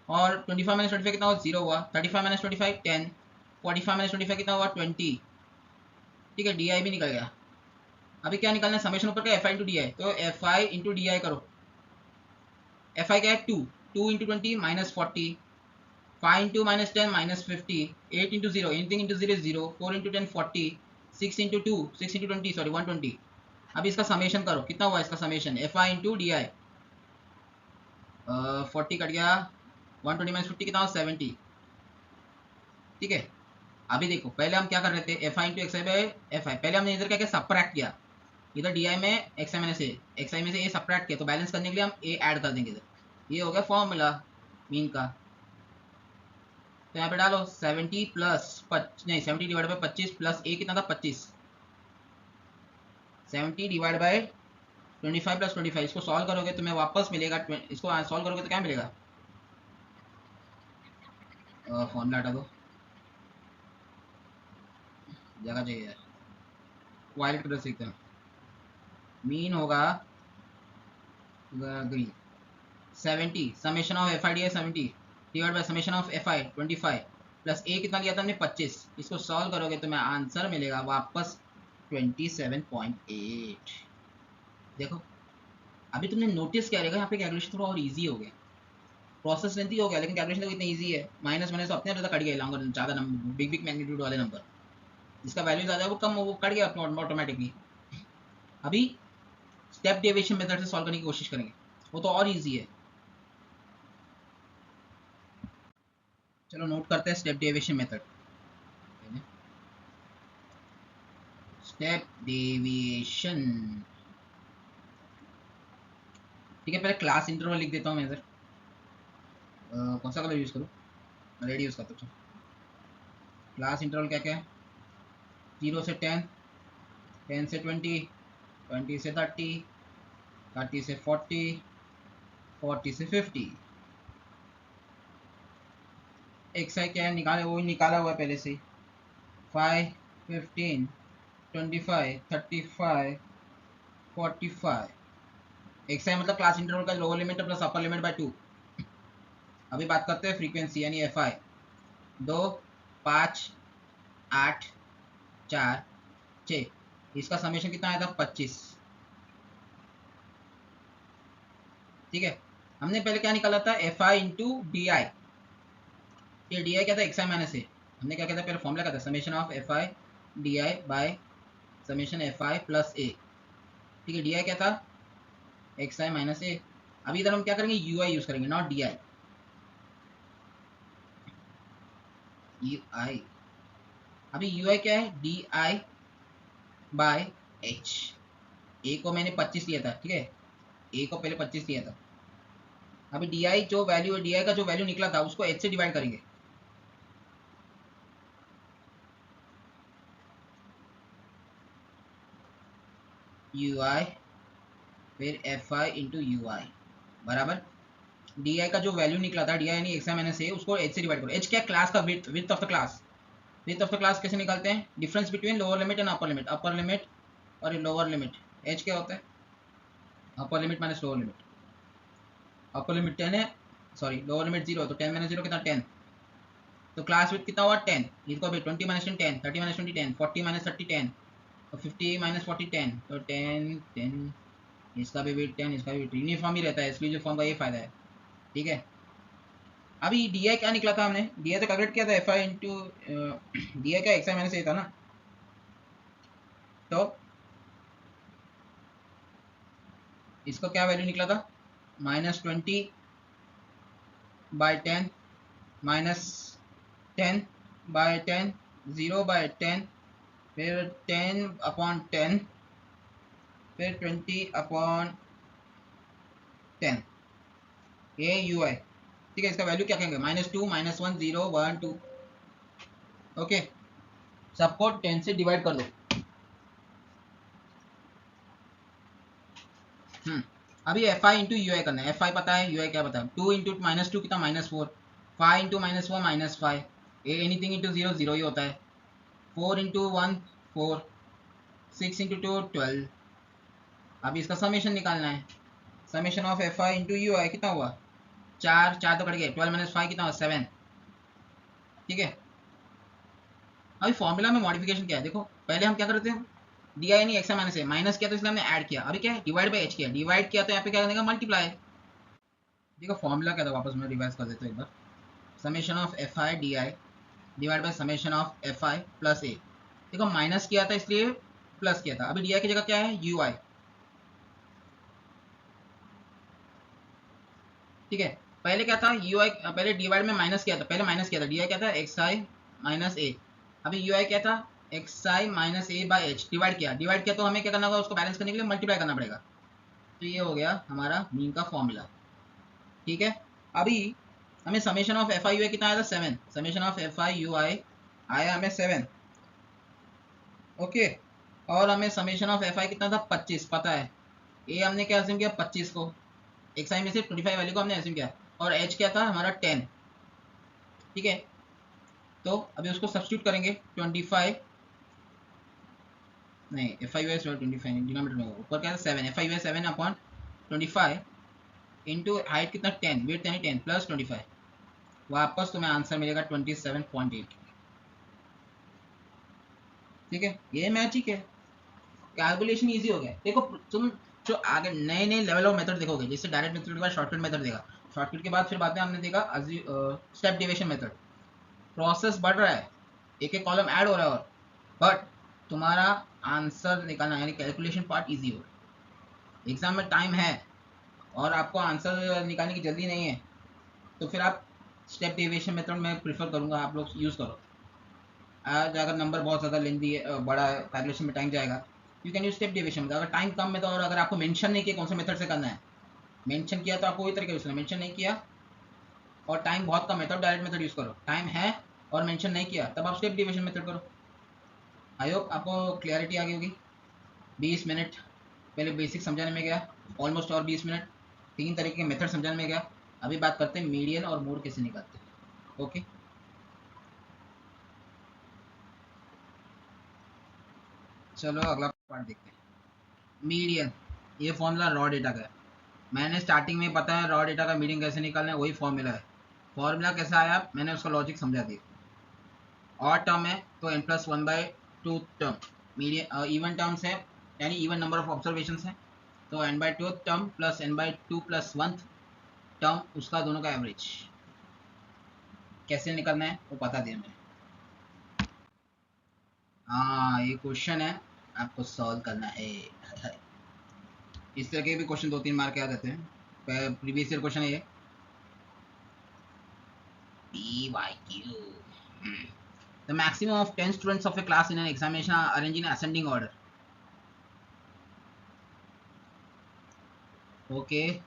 और 25 माइनस 25 कितना हुआ 0 हुआ, 35 माइनस 25 10, 45 माइनस 25 कितना हुआ 20, ठीक है, डी आई भी निकल गया। अभी क्या निकालना है, समेशन ऊपर का F I into D I, तो F I into D I करो। एफ आई क्या है 2, 2 into 20 -40, 5 into -10 -50, 8 into 0, anything into 0 0, 4 into 10 40, 6 into 2 6 into 20 sorry 120। अब इसका समेशन करो, कितना हुआ इसका summation, F I into D I, 40 cut गया, 120 -50 कितना हुआ 70, ठीक है। अभी देखो पहले हम क्या कर रहे थे, F I into X I by F I, पहले हमने इधर क्या किया सब्ट्रैक्ट किया, इधर डी आई में एक्स आई मैंने से एक्स आई में से ए सब्ट्रैक्ट किया, तो बैलेंस करने के लिए हम ए ऐड कर देंगे इधर। ये हो गया फॉर्मूला मीन का। तो यहाँ पे डालो 70 प्लस नहीं 70 डिवाइड बाई 25 प्लस ए कितना था 25, 70 डिवाइड बाई 25 प्लस 25, इसको सॉल्व करोगे तो मैं वापस मिलेगा, इसको सॉल्व करोगे तो क्या मिलेगा, फॉर्मूला हटा दो, जगह चाहिए यार, वायलेट कलर सीखते हैं। मीन होगा ग्रीन, 70 summation of F I D I 70 divide by summation of F I 25 plus A कितना लिया था हमने 25, इसको सॉल्व करोगे तो मैं आंसर मिलेगा वापस 27.8। देखो अभी तुमने नोटिस क्या रहेगा, यहाँ पे कैलकुलेशन थोड़ा और इजी हो गया, प्रोसेस लेंथी हो गया लेकिन कैलकुलेशन तो इतना इजी है, माइनस माइनस अपने ज़्यादा कट गया, लॉन्गर ज़्यादा नंबर बिग बिग मैग्नीट्यूड वाले नंबर, जिसका वैल्यू ज़्यादा है वो कम वो कट गया अपना ऑटोमेटिकली। अभी स्टेप डेविएशन मेथड से सॉल्व करने की कोशिश करेंगे, वो तो और इजी है। चलो नोट करते हैं step deviation method. Step deviation, ठीक है, पहले क्लास इंटरवल लिख देता हूँ मैं इधर, कौन सा कलर यूज़ करूँ, रेड यूज़ करता हूँ। क्लास इंटरवल क्या क्या है, 0 से 10, 10 से 20, 20 से 30, 30 से 40, 40 से 50। एक्स आई क्या है निकाले, वो निकाला हुआ है पहले से, 5, 15, 25, 35, 45। एक्स आई मतलब क्लास इंटरवल का lower limit plus upper limit by 2। अभी बात करते हैं फ्रीक्वेंसी यानी एफ आई, 2, 5, 8, 4, 6, इसका समेशन कितना आया था 25, ठीक है। हमने पहले क्या निकाला था एफ आई इंटू डी आई, ये डी आई क्या था एक्स आई माइनस ए, हमने क्या किया था पहले फॉर्मूला क्या था summation of F I D I by summation F I plus A, ठीक है, डी आई क्या था एक्स आई माइनस ए। अभी इधर हम क्या करेंगे यू आई यूज करेंगे नॉट डी आई, यू आई। अभी यू आई क्या है डी आई बाय एच, ए को मैंने 25 लिया था, ठीक है, ए को पहले 25 लिया था। अभी डी आई जो वैल्यू है, डी आई का जो वैल्यू निकला था उसको एच से डिवाइड करेंगे, यू आई फिर एफ आई इंटू यू आई बराबर डी आई का जो वैल्यू निकला था डी आई यानी एक्स आई माइनस ए, उसको एच से डिवाइड करो। एच क्या क्लास का width, width of the class, width of the class कैसे निकालते हैं, difference between lower limit and upper limit और लोअर लिमिट। एच क्या होता है upper limit minus lower limit, upper limit 10 है, सॉरी लोअर लिमिट 0 है, तो 10 माइनस 0 कितना 10, तो क्लास विड्थ कितना हुआ 10, इसको भी 20 माइनस 10 10, 30 माइनस 20 10, 40 माइनस 30 10, और 50 माइनस 40 10, तो 10 10, इसका भी वेट 10, इसका भी वेट यूनिफॉर्म ही रहता है, इसलिए जो फॉर्म का ये फायदा है, ठीक है। अभी डी आई क्या निकला था हमने, डी आई तो कैलकुलेट किया था एफ आई इंटू डी आई का एक्स आई माइनस ए था ना, तो इसका क्या वैल्यू निकला था -20 बाय 10 -10 बाय 10, 0 बाय 10, फिर 10/10, फिर 20/10 ये यू आई। ठीक है, इसका वैल्यू क्या कहेंगे, -2 -1 0 1 2। ओके, सबको 10 से डिवाइड कर दो। अभी एफ आई इंटू यू आई करना है। एफ आई पता है, यू आई क्या पता है। 2 इंटू -2 कितना, -4। 5 इंटू -4 -5। एनीथिंग इंटू 0 0 ही होता है। 4 इंटू 1 4। 6 इंटू 2 12। अभी इसका समेशन निकालना है। Summation of F I into U I कितना हुआ, 4 4 तो कट गए। 12 - 5 कितना हुआ, 7। ठीक है, अभी फॉर्मूला में मॉडिफिकेशन क्या है देखो। पहले हम क्या करते हैं, डी आई नहीं एक्स माइनस है, माइनस किया तो इसलिए हमने ऐड किया। अभी क्या है, डिवाइड बाई एच किया। डिवाइड किया तो यहाँ पे क्या करने का, मल्टीप्लाई। देखो फॉर्मूला क्या था, वापस मैं रिवाइज कर देता हूँ एक बार। Summation of F I D I divide by summation of F I plus A. देखो माइनस किया था इसलिए प्लस किया था। अभी डी आई की जगह क्या है, यू आई। ठीक है, पहले क्या था, यू आई पहले डिवाइड में माइनस किया था, पहले माइनस किया था। डी आई क्या था, एक्स आई माइनस ए। अभी यू आई क्या था, x I minus A by H. Divide किया, डिवाइड किया तो हमें क्या करना होगा, उसको बैलेंस करने के लिए मल्टीप्लाई करना पड़ेगा। तो ये हो गया हमारा मीन का फॉर्मूला। ठीक है, अभी हमें summation of F I U I कितना आया था, 7। Summation of F I U I आया हमें 7। ओके, और हमें समेशन ऑफ एफ आई कितना था, 25 पता है। ए हमने क्या एज्यूम किया, 25 को। एक्स आई में से 25 वैल्यू को हमने एज्यूम किया। और एच क्या था हमारा, 10। ठीक है, तो अभी उसको सब्स्टिट्यूट करेंगे। 25 नहीं, F I U S 25 denominator में ऊपर क्या था, 7। F I U S 7/25 into height कितना, 10। वेट यानी 10 प्लस 25। वापस तुम्हें आंसर मिलेगा 27.8। ठीक है, ये मैजिक है, कैलकुलेशन इजी हो गया। देखो तुम जो आगे नए नए लेवल ऑफ मेथड देखोगे, जैसे डायरेक्ट मेथड के बाद शॉर्टकट मेथड देखा, शॉर्टकट के बाद फिर बाद में हमने देखा स्टेप डिविजन मेथड। प्रोसेस बढ़ रहा है, एक एक कॉलम ऐड हो रहा है, और बट तुम्हारा आंसर निकालना यानी कैलकुलेशन पार्ट इजी हो रहा है। एग्जाम में टाइम है और आपको आंसर निकालने की जल्दी नहीं है, तो फिर आप स्टेप डेविएशन मेथड में प्रीफर करूँगा आप लोग यूज़ करो। आज अगर नंबर बहुत ज़्यादा लेंदी है, बड़ा है, कैलकुलेशन में टाइम जाएगा, you can use step deviation में। अगर टाइम कम है तो, और अगर आपको मेंशन नहीं किया कौन से मेथड से करना है, मेंशन किया तो आपको वही तरीके से, मेंशन नहीं किया और टाइम बहुत कम है तो डायरेक्ट मेथड यूज़ करो। टाइम है और मेंशन नहीं किया तब आप स्टेप डेविएशन मेथड करो। आई होप आपको क्लियरिटी आ गई होगी। 20 मिनट पहले बेसिक समझाने में गया, ऑलमोस्ट, और 20 मिनट 3 तरीके के मेथड समझाने में गया। अभी बात करते हैं मीडियन और मोड कैसे निकालते हैं। ओके, चलो अगला पार्ट देखते हैं। मीडियन, ये फॉर्मूला रॉ डेटा का है। मैंने स्टार्टिंग में बताया रॉ डेटा का मीडियन कैसे निकालना है, वही फॉर्मूला है। फॉर्मूला कैसा आया, मैंने उसका लॉजिक समझा दिया। और टर्म है तो n+1/2 term. Median even terms है यानी इवन नंबर ऑफ ऑब्जर्वेशन है, तो n/2 term plus n/2 + 1 term, उसका दोनों का एवरेज। कैसे निकलना है वो बता दिया मैंने। हाँ, ये क्वेश्चन है, आपको सॉल्व करना है। इस तरह के भी क्वेश्चन 2-3 मार्क के आ जाते हैं। प्रीवियस ईयर क्वेश्चन है ये। PYQ. The maximum of 10 students of a class in an examination are arranged in ascending order. Okay,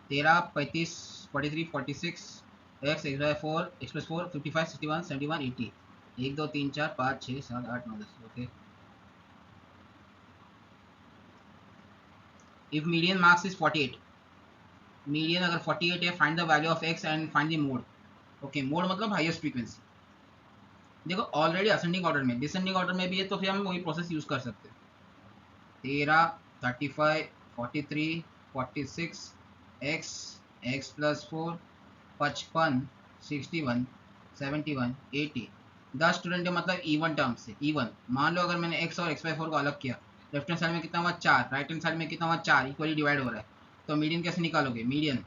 13 35 43 46 x x by 4 x plus 4 55 61 71 80 1 2 3 4 5 6 7 8 9 10। Okay, if median marks is 48, median अगर 48 है, find the value of x and find the mode. Okay, mode मतलब highest frequency. देखो already ascending order में, descending order में भी है तो फिर हम वही प्रोसेस यूज कर सकते हैं। 13 35 43 46 x x प्लस 4 55 61 71 80। 10 स्टूडेंट है मतलब इवन टर्म से। इवन मान लो अगर मैंने x और x/4 को अलग किया, लेफ्ट हैंड साइड में कितना हुआ 4, राइट हैंड साइड में कितना हुआ 4, इक्वली डिवाइड हो रहा है। तो मीडियन कैसे निकालोगे, मीडियन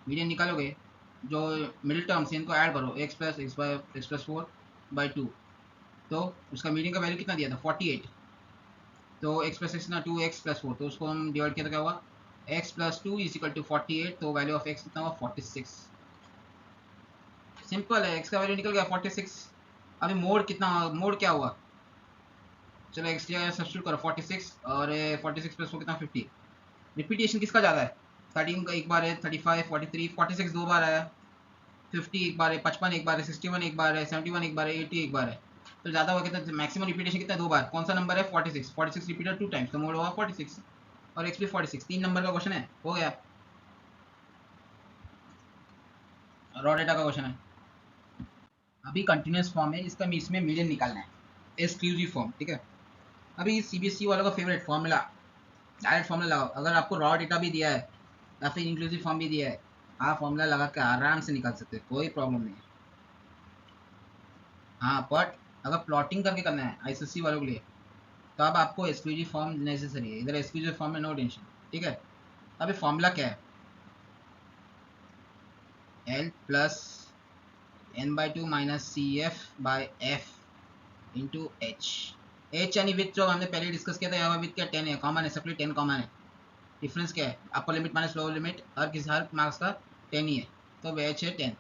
मीडियन निकालोगे, जो मिडिल टर्म्स है इनको ऐड करो, x+4/2, तो उसका मीडियन का वैल्यू कितना दिया था 48। तो x+6 ना 2x+4, तो उसको हम डिवाइड किया तो क्या हुआ x+2 = 48, तो वैल्यू ऑफ x कितना हुआ 46। सिंपल है, x का वैल्यू निकल गया 46। अभी मोड कितना, मोड क्या हुआ, चलो एक्स टी सब्स्टिट्यूट करो 46 और 46 प्लस वो कितना 50। रिपीटेशन किसका ज़्यादा है? 13 का एक बार है, 35 43 46 दो बार आया, 50 एक बार है, 55 एक बार है, 61 एक बार है, 71 एक बार है, 80 एक बार है। तो ज़्यादा हुआ कितना? मैक्सिमम रिपीटेशन कितना? दो बार। कौन सा नंबर है? 46। 46 रिपीटेड 2 टाइम्स तो मोड होगा 46 और एक्स भी 46। 3 नंबर का क्वेश्चन है, हो गया। रॉ डेटा का क्वेश्चन है। अभी कंटिन्यूस फॉर्म है, इसका इसमें मीडियन निकालना है, एक्सक्लूसिव फॉर्म। ठीक है, अभी सीबीएसई वालों का फेवरेट फॉर्मूला, डायरेक्ट फॉर्मूला लगाओ। अगर आपको रॉ डेटा भी दिया है या फिर इंक्लूसिव फॉर्म भी दिया है, आप फॉर्मूला लगा के आराम से निकाल सकते हैं, कोई प्रॉब्लम नहीं है। हाँ, बट अगर प्लॉटिंग करके करना है आईसीएससी वालों के लिए, तो अब आपको एक्सक्लूसिव फॉर्म नेसेसरी है। इधर एक्सक्लूसिव फॉर्म में नो टेंशन। ठीक है, अभी फॉर्मूला क्या है? L plus N by two minus C F by F into H. H यानी विथ, जो हमने पहले डिस्कस किया था, यहाँ विथ क्या 10 है, कॉमन है, सबके 10 कॉमन है। डिफरेंस क्या है? Upper limit minus lower limit, हर मार्क्स का 10 ही है, तो एच है 10,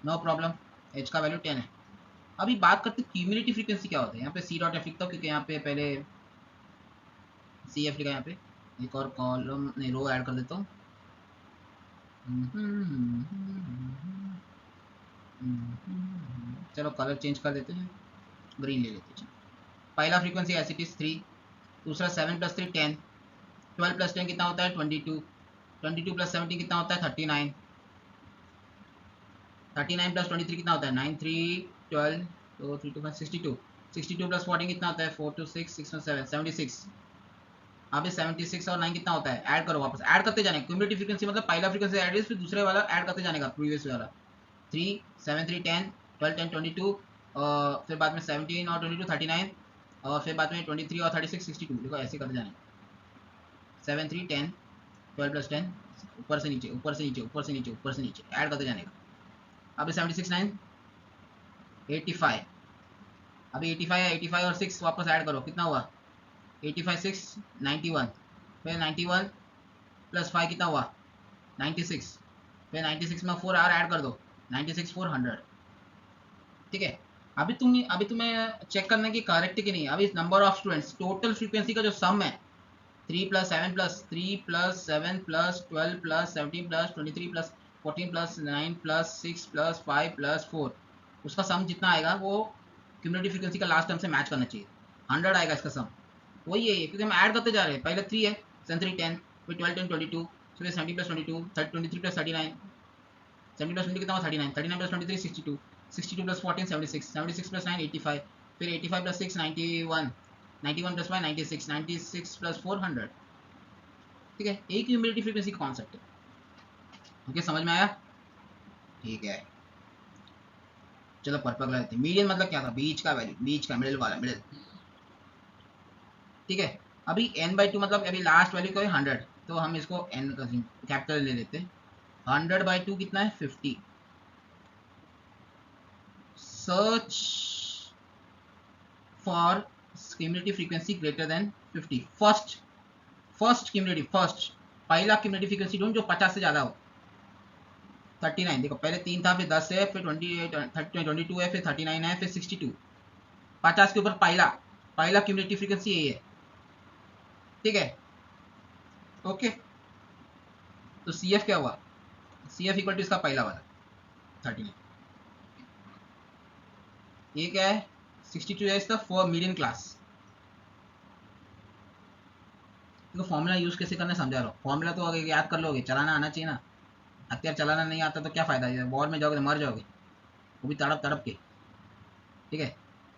नो प्रॉब्लम। एच का वैल्यू 10 है। अभी बात करते हैं क्यूमुलेटिव फ्रीक्वेंसी क्या होता है। यहाँ पे सी डॉट एफ लिखता हूँ क्योंकि यहाँ पे पहले सी एफ लिखा है। यहाँ पे एक और कॉलम नहीं, रो ऐड कर देता हूँ। चलो कलर चेंज कर देते हैं, ग्रीन ले लेते हैं। पहला फ्रीक्वेंसी एस इट इज 3, दूसरा 7 प्लस 3 10, 12 प्लस 10 कितना होता है 22, 22 प्लस 17 कितना होता है 39, 39 प्लस 23 कितना होता है 9 3 12, तो 3 2 5 62, 62 प्लस 14 कितना होता है 4 2 6 6 7 76। अभी 76 और 9 कितना होता है? ऐड करो, वापस ऐड करते जाने। क्यूमुलेटिव फ्रीक्वेंसी मतलब पहला फ्रीक्वेंसी ऐड फिर दूसरे वाला ऐड करते जाने का, प्रीवियस वाला। 3 7 3 10 12 10 22, और फिर बाद में 17 और 22 39, और फिर बाद में 23 और 36 62। देखो ऐसे करते जाने, 7 3 10 12 प्लस 10, ऊपर से नीचे ऊपर से नीचे ऊपर से नीचे ऊपर से नीचे ऐड करते जाने का। अभी 76 9 85, अभी 85 है, 85 और 6 वापस ऐड करो, कितना हुआ 85 6 91, फिर 91 प्लस 5 कितना हुआ 96, फिर 96 में 4 और ऐड कर दो, 96 4 100। ठीक है, अभी तुम्हें चेक करना है कि करेक्ट है कि नहीं। अभी number of students, total frequency का जो सम है, 3 plus 7 plus 3 plus 7 plus 12 plus 17 plus 23 plus 14 plus 9 plus 6 plus 5 plus 4, उसका सम जितना आएगा वो क्यूमुलेटिव फ्रीक्वेंसी का लास्ट टर्म से मैच करना चाहिए। 100 आएगा इसका सम, वही है क्योंकि हम ऐड करते जा रहे हैं। पहले 3 है, 3 10, फिर 12 10 22, फिर 70 प्लस 22 23 प्लस 39, 70 प्लस 20 कितना हुआ 39, 39 प्लस 23 62, 62 प्लस 14 76, 76 प्लस 9 85, फिर 85 प्लस 6 91, 91 प्लस 5 96, 96 प्लस 4 100। ठीक है, एक ह्यूमिडिटी फ्रीक्वेंसी का कॉन्सेप्ट है। ओके, समझ में आया? ठीक है, चलो पर्पल कलर लेते हैं। मीडियन मतलब क्या था? बीच का वैल्यू, बीच का, मिडिल वाला, मिडिल। ठीक है, अभी n बाई टू मतलब अभी लास्ट वैल्यू क्या है 100, तो हम इसको n कैपिटल ले लेते हैं। 100 बाई टू कितना है 50। Search for cumulative frequency greater than 50। First cumulative, first पहला क्यूमुलेटिव फ्रीक्वेंसी ढूंढ जो 50 से ज्यादा हो। 39, देखो पहले 3 था, फिर 10 है, फिर 22 है, फिर 39 है, फिर 62। 50 के ऊपर पहला पहला क्यूमुलेटिव फ्रीक्वेंसी यही है। ठीक है, ओके। तो सी एफ क्या हुआ? सी एफ इक्वल टू इसका पहला वाला 39, ये क्या है 62 है इसका फॉर मीडियम क्लास। देखो फॉर्मूला यूज कैसे करना समझा रहा हूँ। फॉर्मूला तो अगर याद कर लोगे, चलाना आना चाहिए ना। हथियार चलाना नहीं आता तो क्या फायदा है, वॉर में जाओगे तो मर जाओगे, वो भी तड़प तड़प के। ठीक है,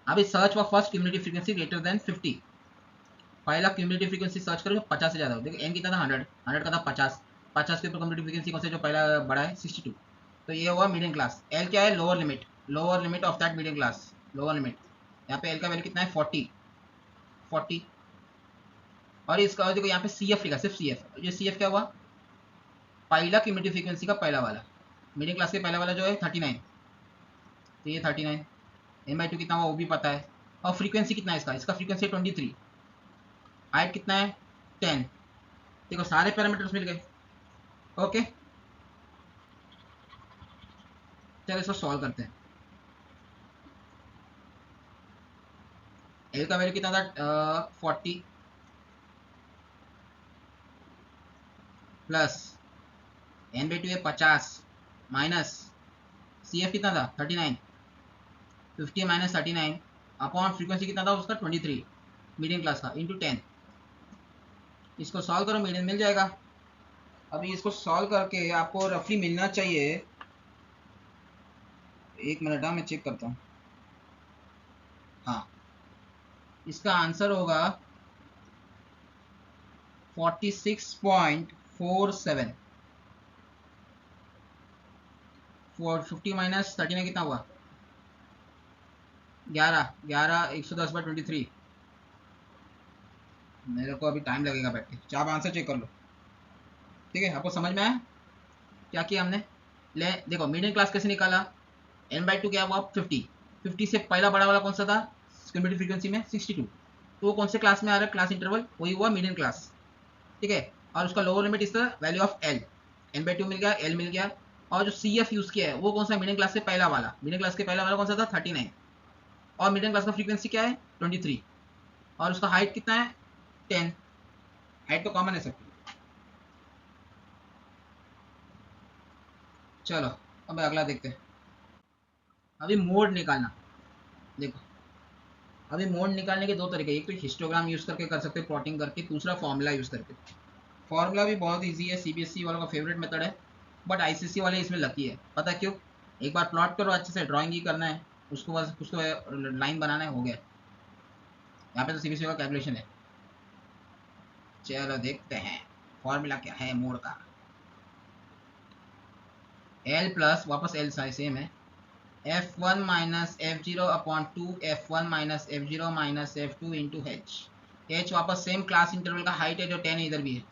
अभी search for first cumulative frequency greater than 50। पहला क्यूमुलेटिव फ्रीक्वेंसी सर्च करो 50 से ज़्यादा हो। देखो एन कितना था 100, 100 का था 50, 50 के ऊपर क्यूमुलेटिव फ्रीक्वेंसी कौन सा जो पहला बड़ा है 62, तो ये हुआ मीडियम क्लास। एल क्या है? Lower limit, lower limit of that medium class, lower limit. यहाँ पे एल का वैल्यू कितना है 40, 40। और इसका देखो यहाँ पे सी एफ लिखा, सिर्फ सी एफ। ये सी एफ क्या हुआ? पहला क्यूमुलेटिव फ्रीक्वेंसी का पहला वाला, मीडियम क्लास के पहला वाला जो है 39, तो ये 39। एम बाई टू कितना हुआ वो भी पता है। और फ्रीक्वेंसी कितना है इसका? इसका फ्रीक्वेंसी 23, हाइट कितना है 10। देखो सारे पैरामीटर्स मिल गए। ओके, चलो इसको सॉल्व करते हैं। एल का वैल्यू कितना था 40 प्लस एन बाई टू है 50 माइनस सी एफ कितना था 39 50 माइनस 39 अपॉन फ्रीक्वेंसी कितना था उसका 23 मीडियम क्लास का इंटू 10। इसको सॉल्व करो मीडियम मिल जाएगा। अभी इसको सॉल्व करके आपको रफली मिलना चाहिए, एक मिनट मैं चेक करता हूँ। हाँ, इसका आंसर होगा 46.47। 50 माइनस 39 कितना हुआ 11 11 110/23। मेरे को अभी टाइम लगेगा बैठ के, आप आंसर चेक कर लो। ठीक है, आपको समझ में आया क्या किया हमने? ले देखो मीडियम क्लास कैसे निकाला, एन बाई टू क्या हुआ 50, 50 से पहला बड़ा वाला कौन सा था कम्यूटेटिव फ्रीक्वेंसी में 62, तो वो कौन से क्लास में आ रहा है क्लास इंटरवल, वही हुआ मीडियम क्लास। ठीक है, और उसका lower limit is the value of L, N by two मिल गया, एल मिल गया, और जो सी एफ यूज किया है वो कौन सा मीडियम क्लास से पहला वाला, मीडियम क्लास के पहला वाला कौन सा था 39, और मीडियम क्लास का फ्रीक्वेंसी क्या है 23, और उसका हाइट कितना है 10, हाइट तो कॉमन है सबकी। चलो अब अगला देखते हैं। अभी मोड निकालना, देखो अभी मोड निकालने के दो तरीके, एक तो हिस्टोग्राम यूज करके कर सकते हैं प्लॉटिंग करके, दूसरा फॉर्मूला यूज करके। फॉर्मूला भी बहुत इजी है, सीबीएसई वालों का फेवरेट मेथड है, बट आईसीएसई वाले इसमें लकी है, पता क्यों? एक बार प्लॉट करो अच्छे से, ड्राइंग ही करना है उसको, बस कुछ तो लाइन बनाना है, हो गया। यहाँ पे तो सीबीएसई का कैलकुलेशन है। चलो देखते हैं फॉर्मूला क्या है मोड का। एल प्लस, वापस एल सेम है, f1 minus F zero upon two f1 minus F zero minus F two into H वापस सेम क्लास इंटरवल का हाइट है जो 10 इधर भी है,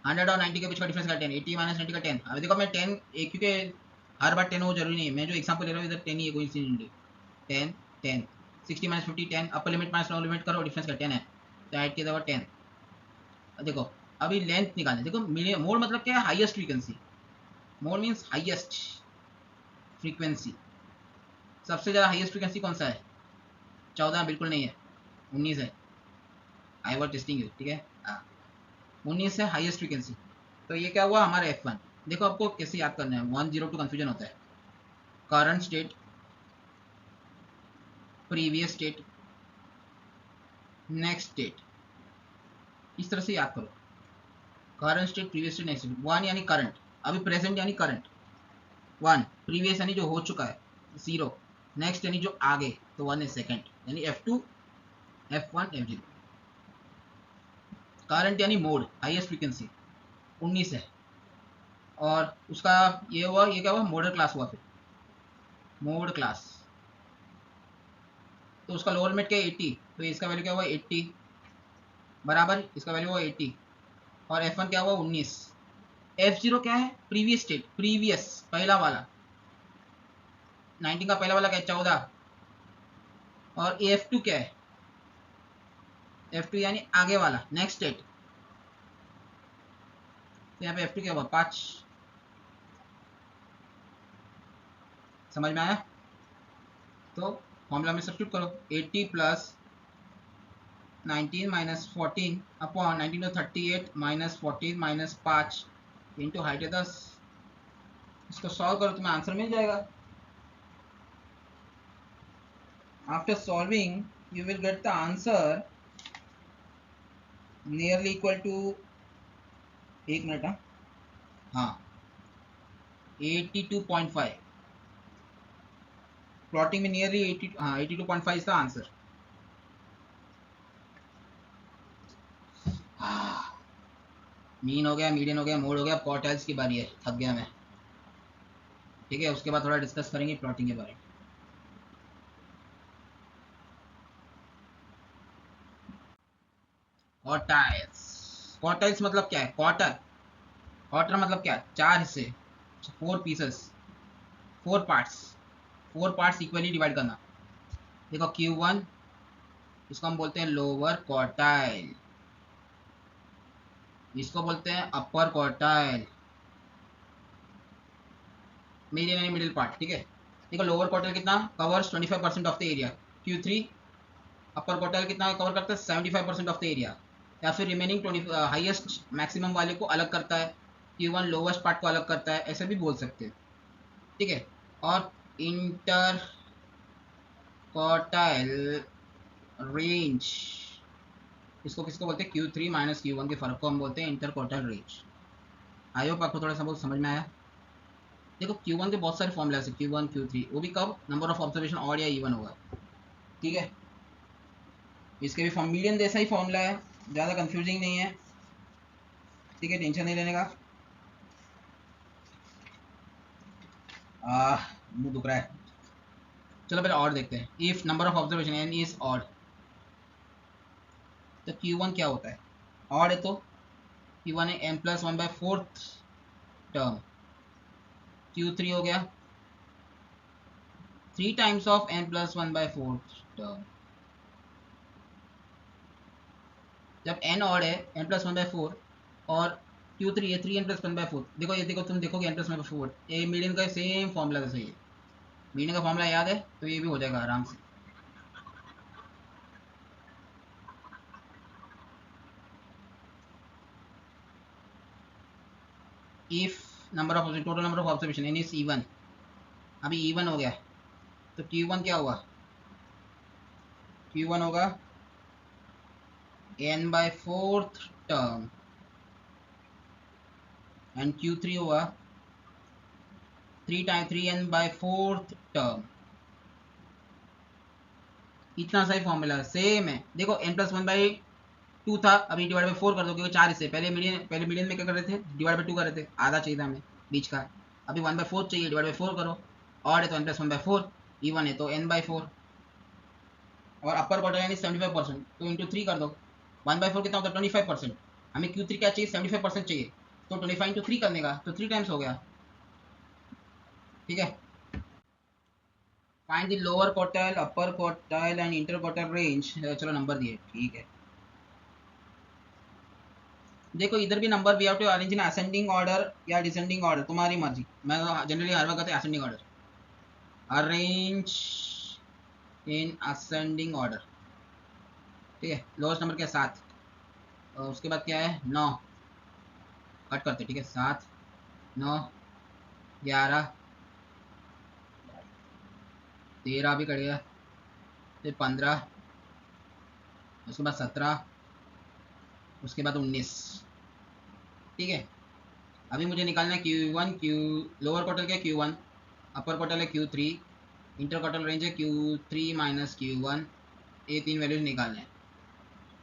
100 और 90 के बीच का डिफरेंस का 10, 80 माइनस 90 का 10। अभी देखो मैं 10 क्योंकि हर बार 10 हो जरूरी नहीं है, मैं जो एग्जांपल ले रहा हूँ इधर 10 ही है coincidentally, 10 10 60 minus 50 10, upper limit minus lower limit करो डिफरेंस का 10 है, तो हाइट की जगह 10। देखो अभी लेंथ निकालना, देखो मोड मतलब क्या है highest frequency, mode means highest frequency. सबसे ज़्यादा हाईएस्ट फ्रीक्वेंसी कौन सा है 14, बिल्कुल नहीं है 19 है, आई वॉज टेस्टिंग यू, ठीक है 19 है हाईएस्ट फ्रीक्वेंसी। तो ये क्या हुआ हमारा F1। देखो आपको कैसे याद करना है, 102 कन्फ्यूजन होता है, current state, previous state, next state, इस तरह से याद करो, current state previous state next state. 1 यानी करंट, अभी प्रेजेंट यानी करंट 1, प्रीवियस यानी जो हो चुका है 0, नेक्स्ट यानी जो आगे तो 1 है सेकेंड, यानी F2 F1 F0। करंट यानी मोड हाईएस्ट फ्रीक्वेंसी 19 है, और उसका ये हुआ, ये क्या हुआ मोडल क्लास हुआ, फिर मोड क्लास, तो उसका लोअर लिमिट क्या है 80, तो इसका वैल्यू क्या हुआ 80 बराबर, इसका वैल्यू हुआ 80, और F1 क्या हुआ 19। F0 क्या है प्रीवियस स्टेट, प्रीवियस पहला वाला, 19 का पहला वाला क्या है 14, और F2 क्या है F2 यानी आगे वाला नेक्स्ट स्टेट, तो यहाँ पे F2 क्या हुआ 5। समझ में आया? तो फॉर्मूला में सब्स्टिट्यूट करो, 80 प्लस 19 माइनस 14 अपॉन 19 तो 38 माइनस 14 माइनस 5 इंटू हाइट है 10। इसको सॉल्व करो तुम्हें आंसर मिल जाएगा। After solving you will get the answer nearly equal to, एक मिनट हाँ 82.5, प्लॉटिंग में नियरली 80, हाँ 82.5 इज द आंसर। मीन हो गया, मीडियन हो गया, मोड हो गया, क्वार्टाइल्स की बारी है, थक गया मैं। ठीक है, उसके बाद थोड़ा डिस्कस करेंगे प्लॉटिंग के बारे में। क्वार्टाइल्स, क्वार्टाइल्स मतलब क्या है, क्वार्टर, क्वार्टर मतलब क्या, चार हिस्से, 4 pieces, 4 parts, 4 parts equally divide करना। देखो Q1 इसको हम बोलते हैं लोअर क्वार्टाइल, इसको बोलते हैं अपर क्वार्टाइल, मीडियन यानी मिडिल पार्ट। ठीक है, देखो लोअर क्वार्टाइल कितना covers 25% of the area, Q3 upper quartile कितना कवर करता है, 75% ऑफ द एरिया, या फिर रिमेनिंग 20 हाईएस्ट मैक्सिमम वाले को अलग करता है, Q1 लोवेस्ट पार्ट को अलग करता है, ऐसे भी बोल सकते हैं, ठीक है। और इंटर क्वार्टाइल रेंज, इसको किसको बोलते हैं, Q3 माइनस Q1 के फर्क को हम बोलते हैं inter quartile range. I hope आपको थोड़ा सा बहुत समझ में आया। देखो Q1 के बहुत सारे फॉर्मूलाज है, Q1 Q3, वो भी कब, नंबर ऑफ ऑब्जर्वेशन ऑड या इवन होगा, ठीक है। इसके भी मीडियन जैसा ही फॉर्मूला है, ज़्यादा कंफ्यूजिंग नहीं है, ठीक है, टेंशन नहीं लेने का। मुंह दुख रहा है। चलो पहले ऑड देखते हैं। If number of observation N is odd, तो Q1 क्या होता है, ऑड है तो Q1 है n+1/4 टर्म, Q3 हो गया 3 टाइम्स ऑफ n+1/4 टर्म। जब n ऑड है n+1/4 और Q3 है 3n+1/4, देखो ये देखो, तुम देखोगे n+1/4, ये मीडियन का सेम फॉर्मूला जैसा ही है, मीडियन का फॉर्मूला याद है तो ये भी हो जाएगा आराम से। If number of total number of observation N is even, अभी इवन हो गया तो Q1 क्या हुआ, Q1 होगा n/4 टर्म एंड Q3 होगा 3n/4 टर्म। इतना सही फॉर्मूला सेम है। देखो n+1/2 था, अभी डिवाइड बाई 4 कर दो, क्योंकि 4 हिस्से, पहले मीडियन में क्या कर रहे थे, डिवाइड बाई 2 कर रहे थे, आधा चाहिए था हमें बीच का, अभी 1/4 चाहिए, डिवाइड बाई 4 करो, ऑड है तो n+1/4, इवन है तो n/4, और अपर क्वार्टर यानी 75%, तो इंटू 3 कर दो, 1/4 कितना होता है 25%, हमें Q3 क्या चाहिए 75% चाहिए, तो 25 इंटू 3 करने का, तो 3 टाइम्स हो गया, ठीक है। Find the lower quartile, upper quartile and inter quartile range, चलो नंबर दिए, ठीक है। देखो इधर भी number we have to arrange in ascending order या डिसेंडिंग ऑर्डर, तुम्हारी मर्जी, मैं जनरली हर वक्त ascending order, arrange in ascending order, ठीक है। लोएस्ट नंबर क्या 7, और उसके बाद क्या है 9, कट करते, ठीक है, 7 9 11 13 भी कट गया, फिर 15, उसके बाद 17, उसके बाद 19, ठीक है। अभी मुझे निकालना है Q1, लोअर क्वार्टर क्या Q1, अपर क्वार्टर है Q3, इंटर क्वार्टर रेंज है Q3 माइनस Q1, ये 3 वैल्यूज निकालने हैं।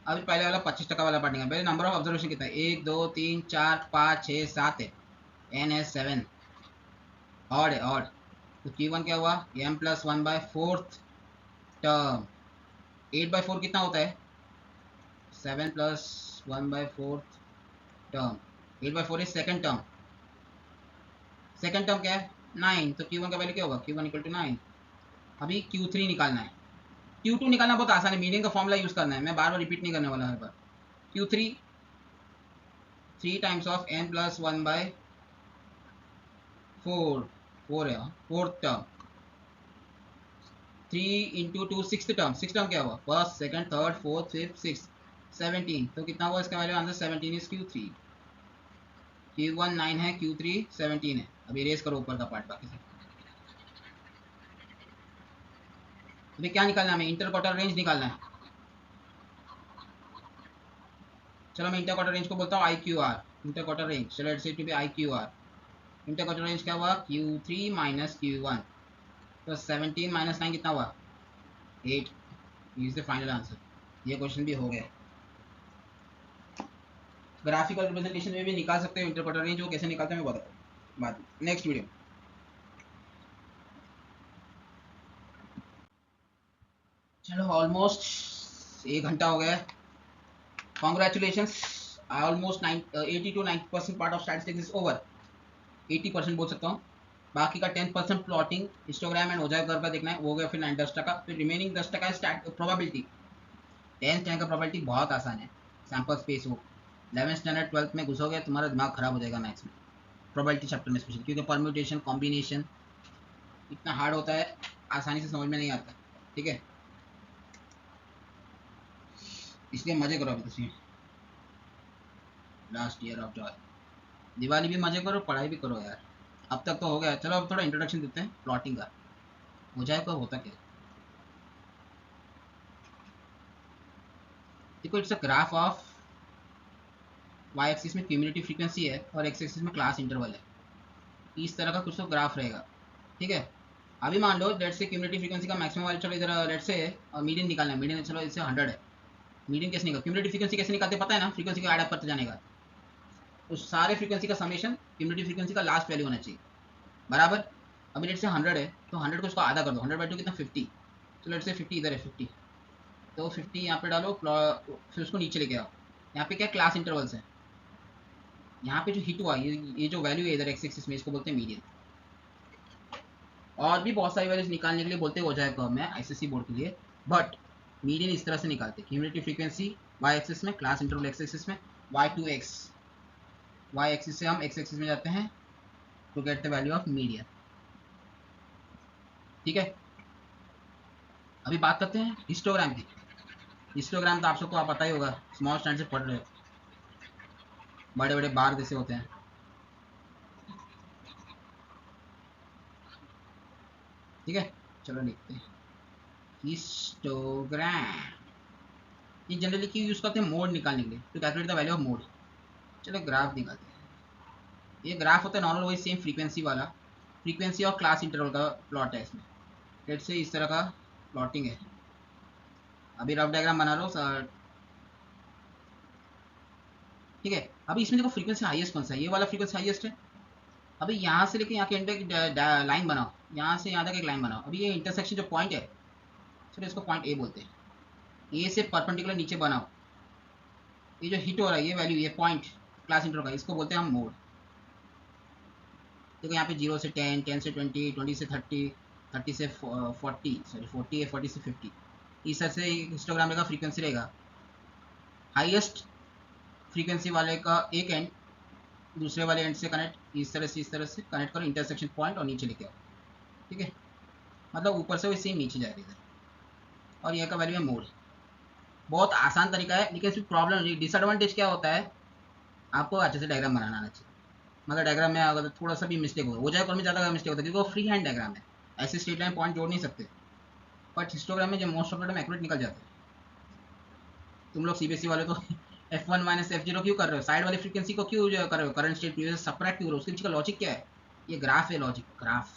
अभी पहले वाला 25% वाला पार्ट निकाल, पहले नंबर ऑफ ऑब्जर्वेशन कितना है, 1 2 3 4 5 6 7 है, n है 7, ऑड है ऑड, तो Q1 क्या हुआ m+1/4 टर्म, 8/4 कितना होता है 7+1/4 term, 8/4 is second term, second term क्या है 9, तो Q1 का वैल्यू क्या होगा Q1 इक्वल टू 9। अभी Q3 निकालना है, Q2 निकालना बहुत आसान है, मीडियन का फॉर्मूला यूज करना है, मैं बार बार रिपीट नहीं करने वाला हर बार। Q3 3 टाइम्स ऑफ n+1/4, 4 है, fourth term, 3 into 2 six term, six term क्या हुआ first second third fourth fifth six, 17, तो कितना हुआ इसका value answer 17 is Q3, Q1 9 है Q3 17 है। अभी इरेज करो ऊपर का पार्ट बाकी से। अभी क्या निकालना है हमें, इंटर क्वार्टर रेंज निकालना है। चलो मैं इंटर क्वार्टर रेंज को बोलता हूँ IQR, इंटर क्वार्टर रेंज, चलो it's to be IQR, inter quarter range क्या हुआ Q3 माइनस Q1, तो 17 माइनस 9 कितना हुआ 8, इज द फाइनल आंसर। ये क्वेश्चन भी हो गया। ग्राफिकल रिप्रेजेंटेशन में भी निकाल सकते हो इंटर क्वार्टर रेंज, वो कैसे निकालते हैं मैं बताता हूँ बाद में नेक्स्ट वीडियो। चलो ऑलमोस्ट 1 घंटा हो गया, congratulation, almost 80 to 90% part of statistics is over, 80% बोल सकता हूँ, बाकी का 10% plotting histogram and ogive curve का देखना है, वो हो गया फिर 10%, फिर रिमेनिंग 10% है प्रोबेबिलिटी। 10th स्टैंडर्ड का प्रोबेबिलिटी बहुत आसान है, सैम्पल स्पेस हो, 11th स्टैंडर्ड 12th में घुसोगे तुम्हारा दिमाग खराब हो जाएगा मैथ्स में, प्रोबेबिलिटी चैप्टर में स्पेशली, क्योंकि परम्यूटेशन कॉम्बिनेशन इतना हार्ड होता है, आसानी से समझ में नहीं आता, ठीक है। इसलिए मजे करो अभी तो, last year of Joy. Diwali भी मजे करो, पढ़ाई भी करो यार। अब तक तो हो गया, चलो अब थोड़ा इंट्रोडक्शन देते हैं प्लॉटिंग का। हो जाए कब होता क्या। देखो it's a graph of Y axis में क्यूमुलेटिव फ्रीक्वेंसी है और एक्स एक्सिस में क्लास इंटरवल है। इस तरह का कुछ तो ग्राफ रहेगा, ठीक है। अभी मान लो लेट्स से क्यूमुलेटिव फ्रीक्वेंसी का मैक्सिमम वैल्यू, चलो इधर लेट्स से मीडियन निकालना है। मीडियन चलो इससे 100 है। मीडियन कैसे निकाल, क्यूमुलेटिव फ्रीक्वेंसी कैसे निकालते पता है ना, फ्रीक्वेंसी को ऐड अप करते जाने का। तो सारे फ्रीक्वेंसी का समेशन क्यूमुलेटिव फ्रीक्वेंसी का लास्ट वैल्यू होना चाहिए, बराबर। अभी लेट्स से 100 है तो 100 को इसको आधा कर दो, 100/2 कितना 50। तो लेट्स से 50 इधर है 50, तो 50 यहाँ पे डालो, फिर उसको नीचे लेके आओ। यहाँ पे क्या क्लास इंटरवल्स है, यहाँ पे जो हिट हुआ ये जो वैल्यू है इधर एक्स एक्सिस में, इसको बोलते हैं मीडियन। और भी बहुत सारी वैल्यूज निकालने के लिए बोलते हो जाए कर्व में आईसीएसई बोर्ड के लिए, बट मीडियन इस तरह से निकालते हैं। क्यूमुलेटिव फ्रीक्वेंसी वाई एक्सिस में, क्लास इंटरवल एक्स एक्सिस में, y2x, वाई एक्सिस से हम एक्स एक्सिस में जाते हैं to get the value of median, ठीक है। अभी बात करते हैं हिस्टोग्राम की। हिस्टोग्राम तो आप सबको आप पता ही होगा, स्मॉल स्टैंड से पढ़ रहे हो, बड़े बड़े बार जैसे होते हैं, ठीक है। चलो लिखते हैं हिस्टोग्राम। ये जनरली क्यों यूज करते हैं, मोड निकालने के लिए, to calculate the value of mode. चलो ग्राफ निकालते हैं। ये ग्राफ होता है नॉर्मल वही सेम फ्रीक्वेंसी वाला, फ्रीक्वेंसी और क्लास इंटरवल का प्लॉट है इसमें। लेट्स से इस तरह का प्लॉटिंग है। अभी रफ डायग्राम बना लो ठीक है। अभी इसमें देखो फ्रीक्वेंसी हाईएस्ट कौन सा है, ये वाला फ्रीक्वेंसी हाईएस्ट है। अभी यहाँ से लेके यहाँ के एंड तक लाइन बनाओ, यहाँ से यहाँ तक एक लाइन बनाओ। अभी ये इंटरसेक्शन जो पॉइंट है, चलो इसको पॉइंट ए बोलते हैं। ए से परपेंडिकुलर नीचे बनाओ, ये जो हिट हो रहा है ये वैल्यू, ये पॉइंट क्लास इंटरवल का, इसको बोलते हैं हम मोड। देखो यहाँ पे 0 से 10, 10 से 20, 20 से 30, 30 से 40, सॉरी 40 है, 40 से 50। इस तरह से हिस्टोग्राम का फ्रीक्वेंसी रहेगा। हाईएस्ट फ्रीक्वेंसी वाले का एक एंड दूसरे वाले एंड से कनेक्ट, इस तरह से कनेक्ट करो इंटरसेक्शन पॉइंट और नीचे लेके आओ, ठीक है। मतलब ऊपर से वो सेम नीचे जाएगा इधर, और यह का वैल्यू है मोड। बहुत आसान तरीका है, लेकिन इसमें प्रॉब्लम डिसएडवांटेज क्या होता है, आपको अच्छे से डायग्राम बनाना आना चाहिए। मगर डायग्राम में अगर थोड़ा सा भी मिस्टेक हो जाए, और में ज़्यादा मिस्टेक होता है क्योंकि वो फ्री हैंड डायग्राम है, ऐसे स्ट्रेट लाइन पॉइंट जोड़ नहीं सकते। बट हिस्टोग्राम में जो most of the time accurate निकल जाते हैं। तुम लोग सीबीएसई वाले तो F1 माइनस F0 क्यों कर रहे हो, साइड वाली फ्रीक्वेंसी को क्यों कर रहे हो, करंट स्टेट प्रीवियस सबट्रैक्ट क्यों, उसके पीछे का लॉजिक क्या है। ये ग्राफ है, logic graph,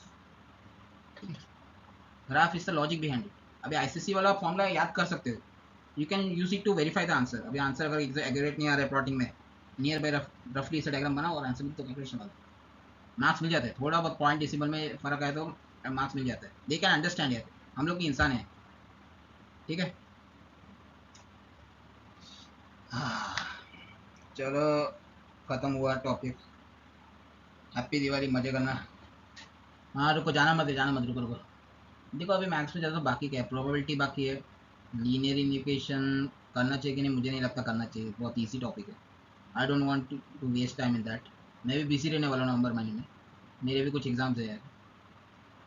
graph is the logic behind it. अभी आईसीसी वाला फॉर्मूला याद कर सकते हो, you can use it to verify the answer. अभी आंसर अगर एग्रेट नहीं आ रहा है प्लॉटिंग में, नियर बाय रफली ऐसा डायग्राम बनाओ और आंसर भी तो कैलकुलेशन वाला मार्क्स मिल जाते हैं। थोड़ा बहुत पॉइंट डेसिमल में फर्क आए तो मार्क्स मिल जाता है। दे कैन अंडरस्टैंड यार, हम लोग भी इंसान हैं, ठीक है। चलो खत्म हुआ टॉपिक। हैप्पी दिवाली, मजे करना। हाँ रुको, जाना मत, रुको रुको। देखो अभी मैथ्स में ज़्यादा बाकी क्या है, प्रोबेबिलिटी बाकी है, लीनियर इक्वेशन करना चाहिए कि नहीं, मुझे नहीं लगता करना चाहिए, बहुत ईजी टॉपिक है। I don't want to waste time in that. मैं भी बिजी रहने वाला हूँ नवंबर महीने में, मेरे भी कुछ एग्जाम्स है यार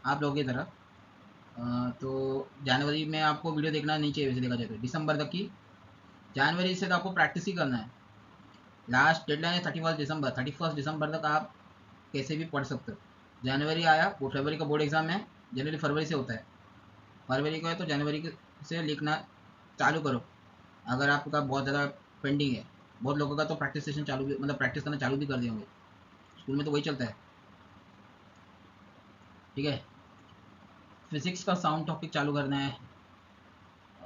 आप लोगों की तरह। तो जनवरी में आपको वीडियो देखना नहीं चाहिए वैसे देखा जाए तो, दिसंबर तक की। जनवरी से तो आपको प्रैक्टिस ही करना है। लास्ट डेडलाइन है 31 दिसंबर, 31 दिसंबर तक आप कैसे भी पढ़ सकते हो। जनवरी आया, वो फरवरी का बोर्ड एग्जाम है, जनवरी फरवरी से होता है। फरवरी को है तो जनवरी से लिखना चालू करो। अगर आपका बहुत ज़्यादा पेंडिंग है, बहुत लोगों का तो प्रैक्टिस सेशन चालू भी, मतलब प्रैक्टिस करना चालू भी कर दिए होंगे, स्कूल में तो वही चलता है, ठीक है। फिजिक्स का साउंड टॉपिक चालू करना है,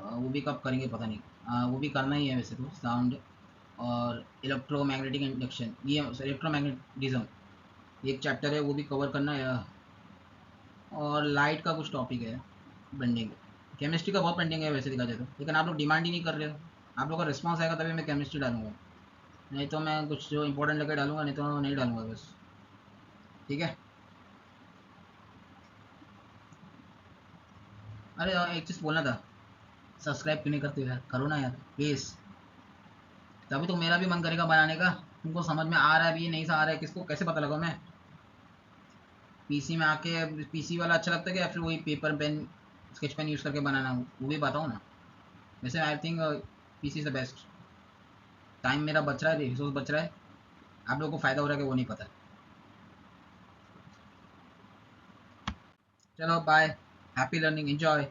वो भी कब करेंगे पता नहीं। वो भी करना ही है वैसे तो, साउंड और इलेक्ट्रोमैग्नेटिक इंडक्शन, ये इलेक्ट्रोमैग्नेटिज्म एक चैप्टर है, वो भी कवर करना है। और लाइट का कुछ टॉपिक है पेंडिंग। केमिस्ट्री का बहुत पेंडिंग है वैसे देखा जाए तो, लेकिन आप लोग डिमांड ही नहीं कर रहे हो। आप लोग का रिस्पॉन्स आएगा तभी मैं केमिस्ट्री डालूंगा, नहीं तो मैं कुछ जो इंपॉर्टेंट लगे डालूंगा, नहीं तो नहीं डालूंगा बस, ठीक है। अरे एक चीज़ बोलना था, सब्सक्राइब क्यों नहीं करते यार, करो ना यार प्लीज़। तभी तो मेरा भी मन करेगा बनाने का। तुमको समझ में आ रहा है भी नहीं आ रहा है, किसको कैसे पता लगा मैं। पीसी में आके पीसी वाला अच्छा लगता है क्या, फिर वही paper pen sketch pen use करके बनाना, वो भी बताओ ना। वैसे I think PC is the best. Time मेरा बच रहा है, रिसोर्स बच रहा है, आप लोगों को फायदा हो रहा है कि वो नहीं पता। चलो बाय, हैप्पी लर्निंग, एंजॉय।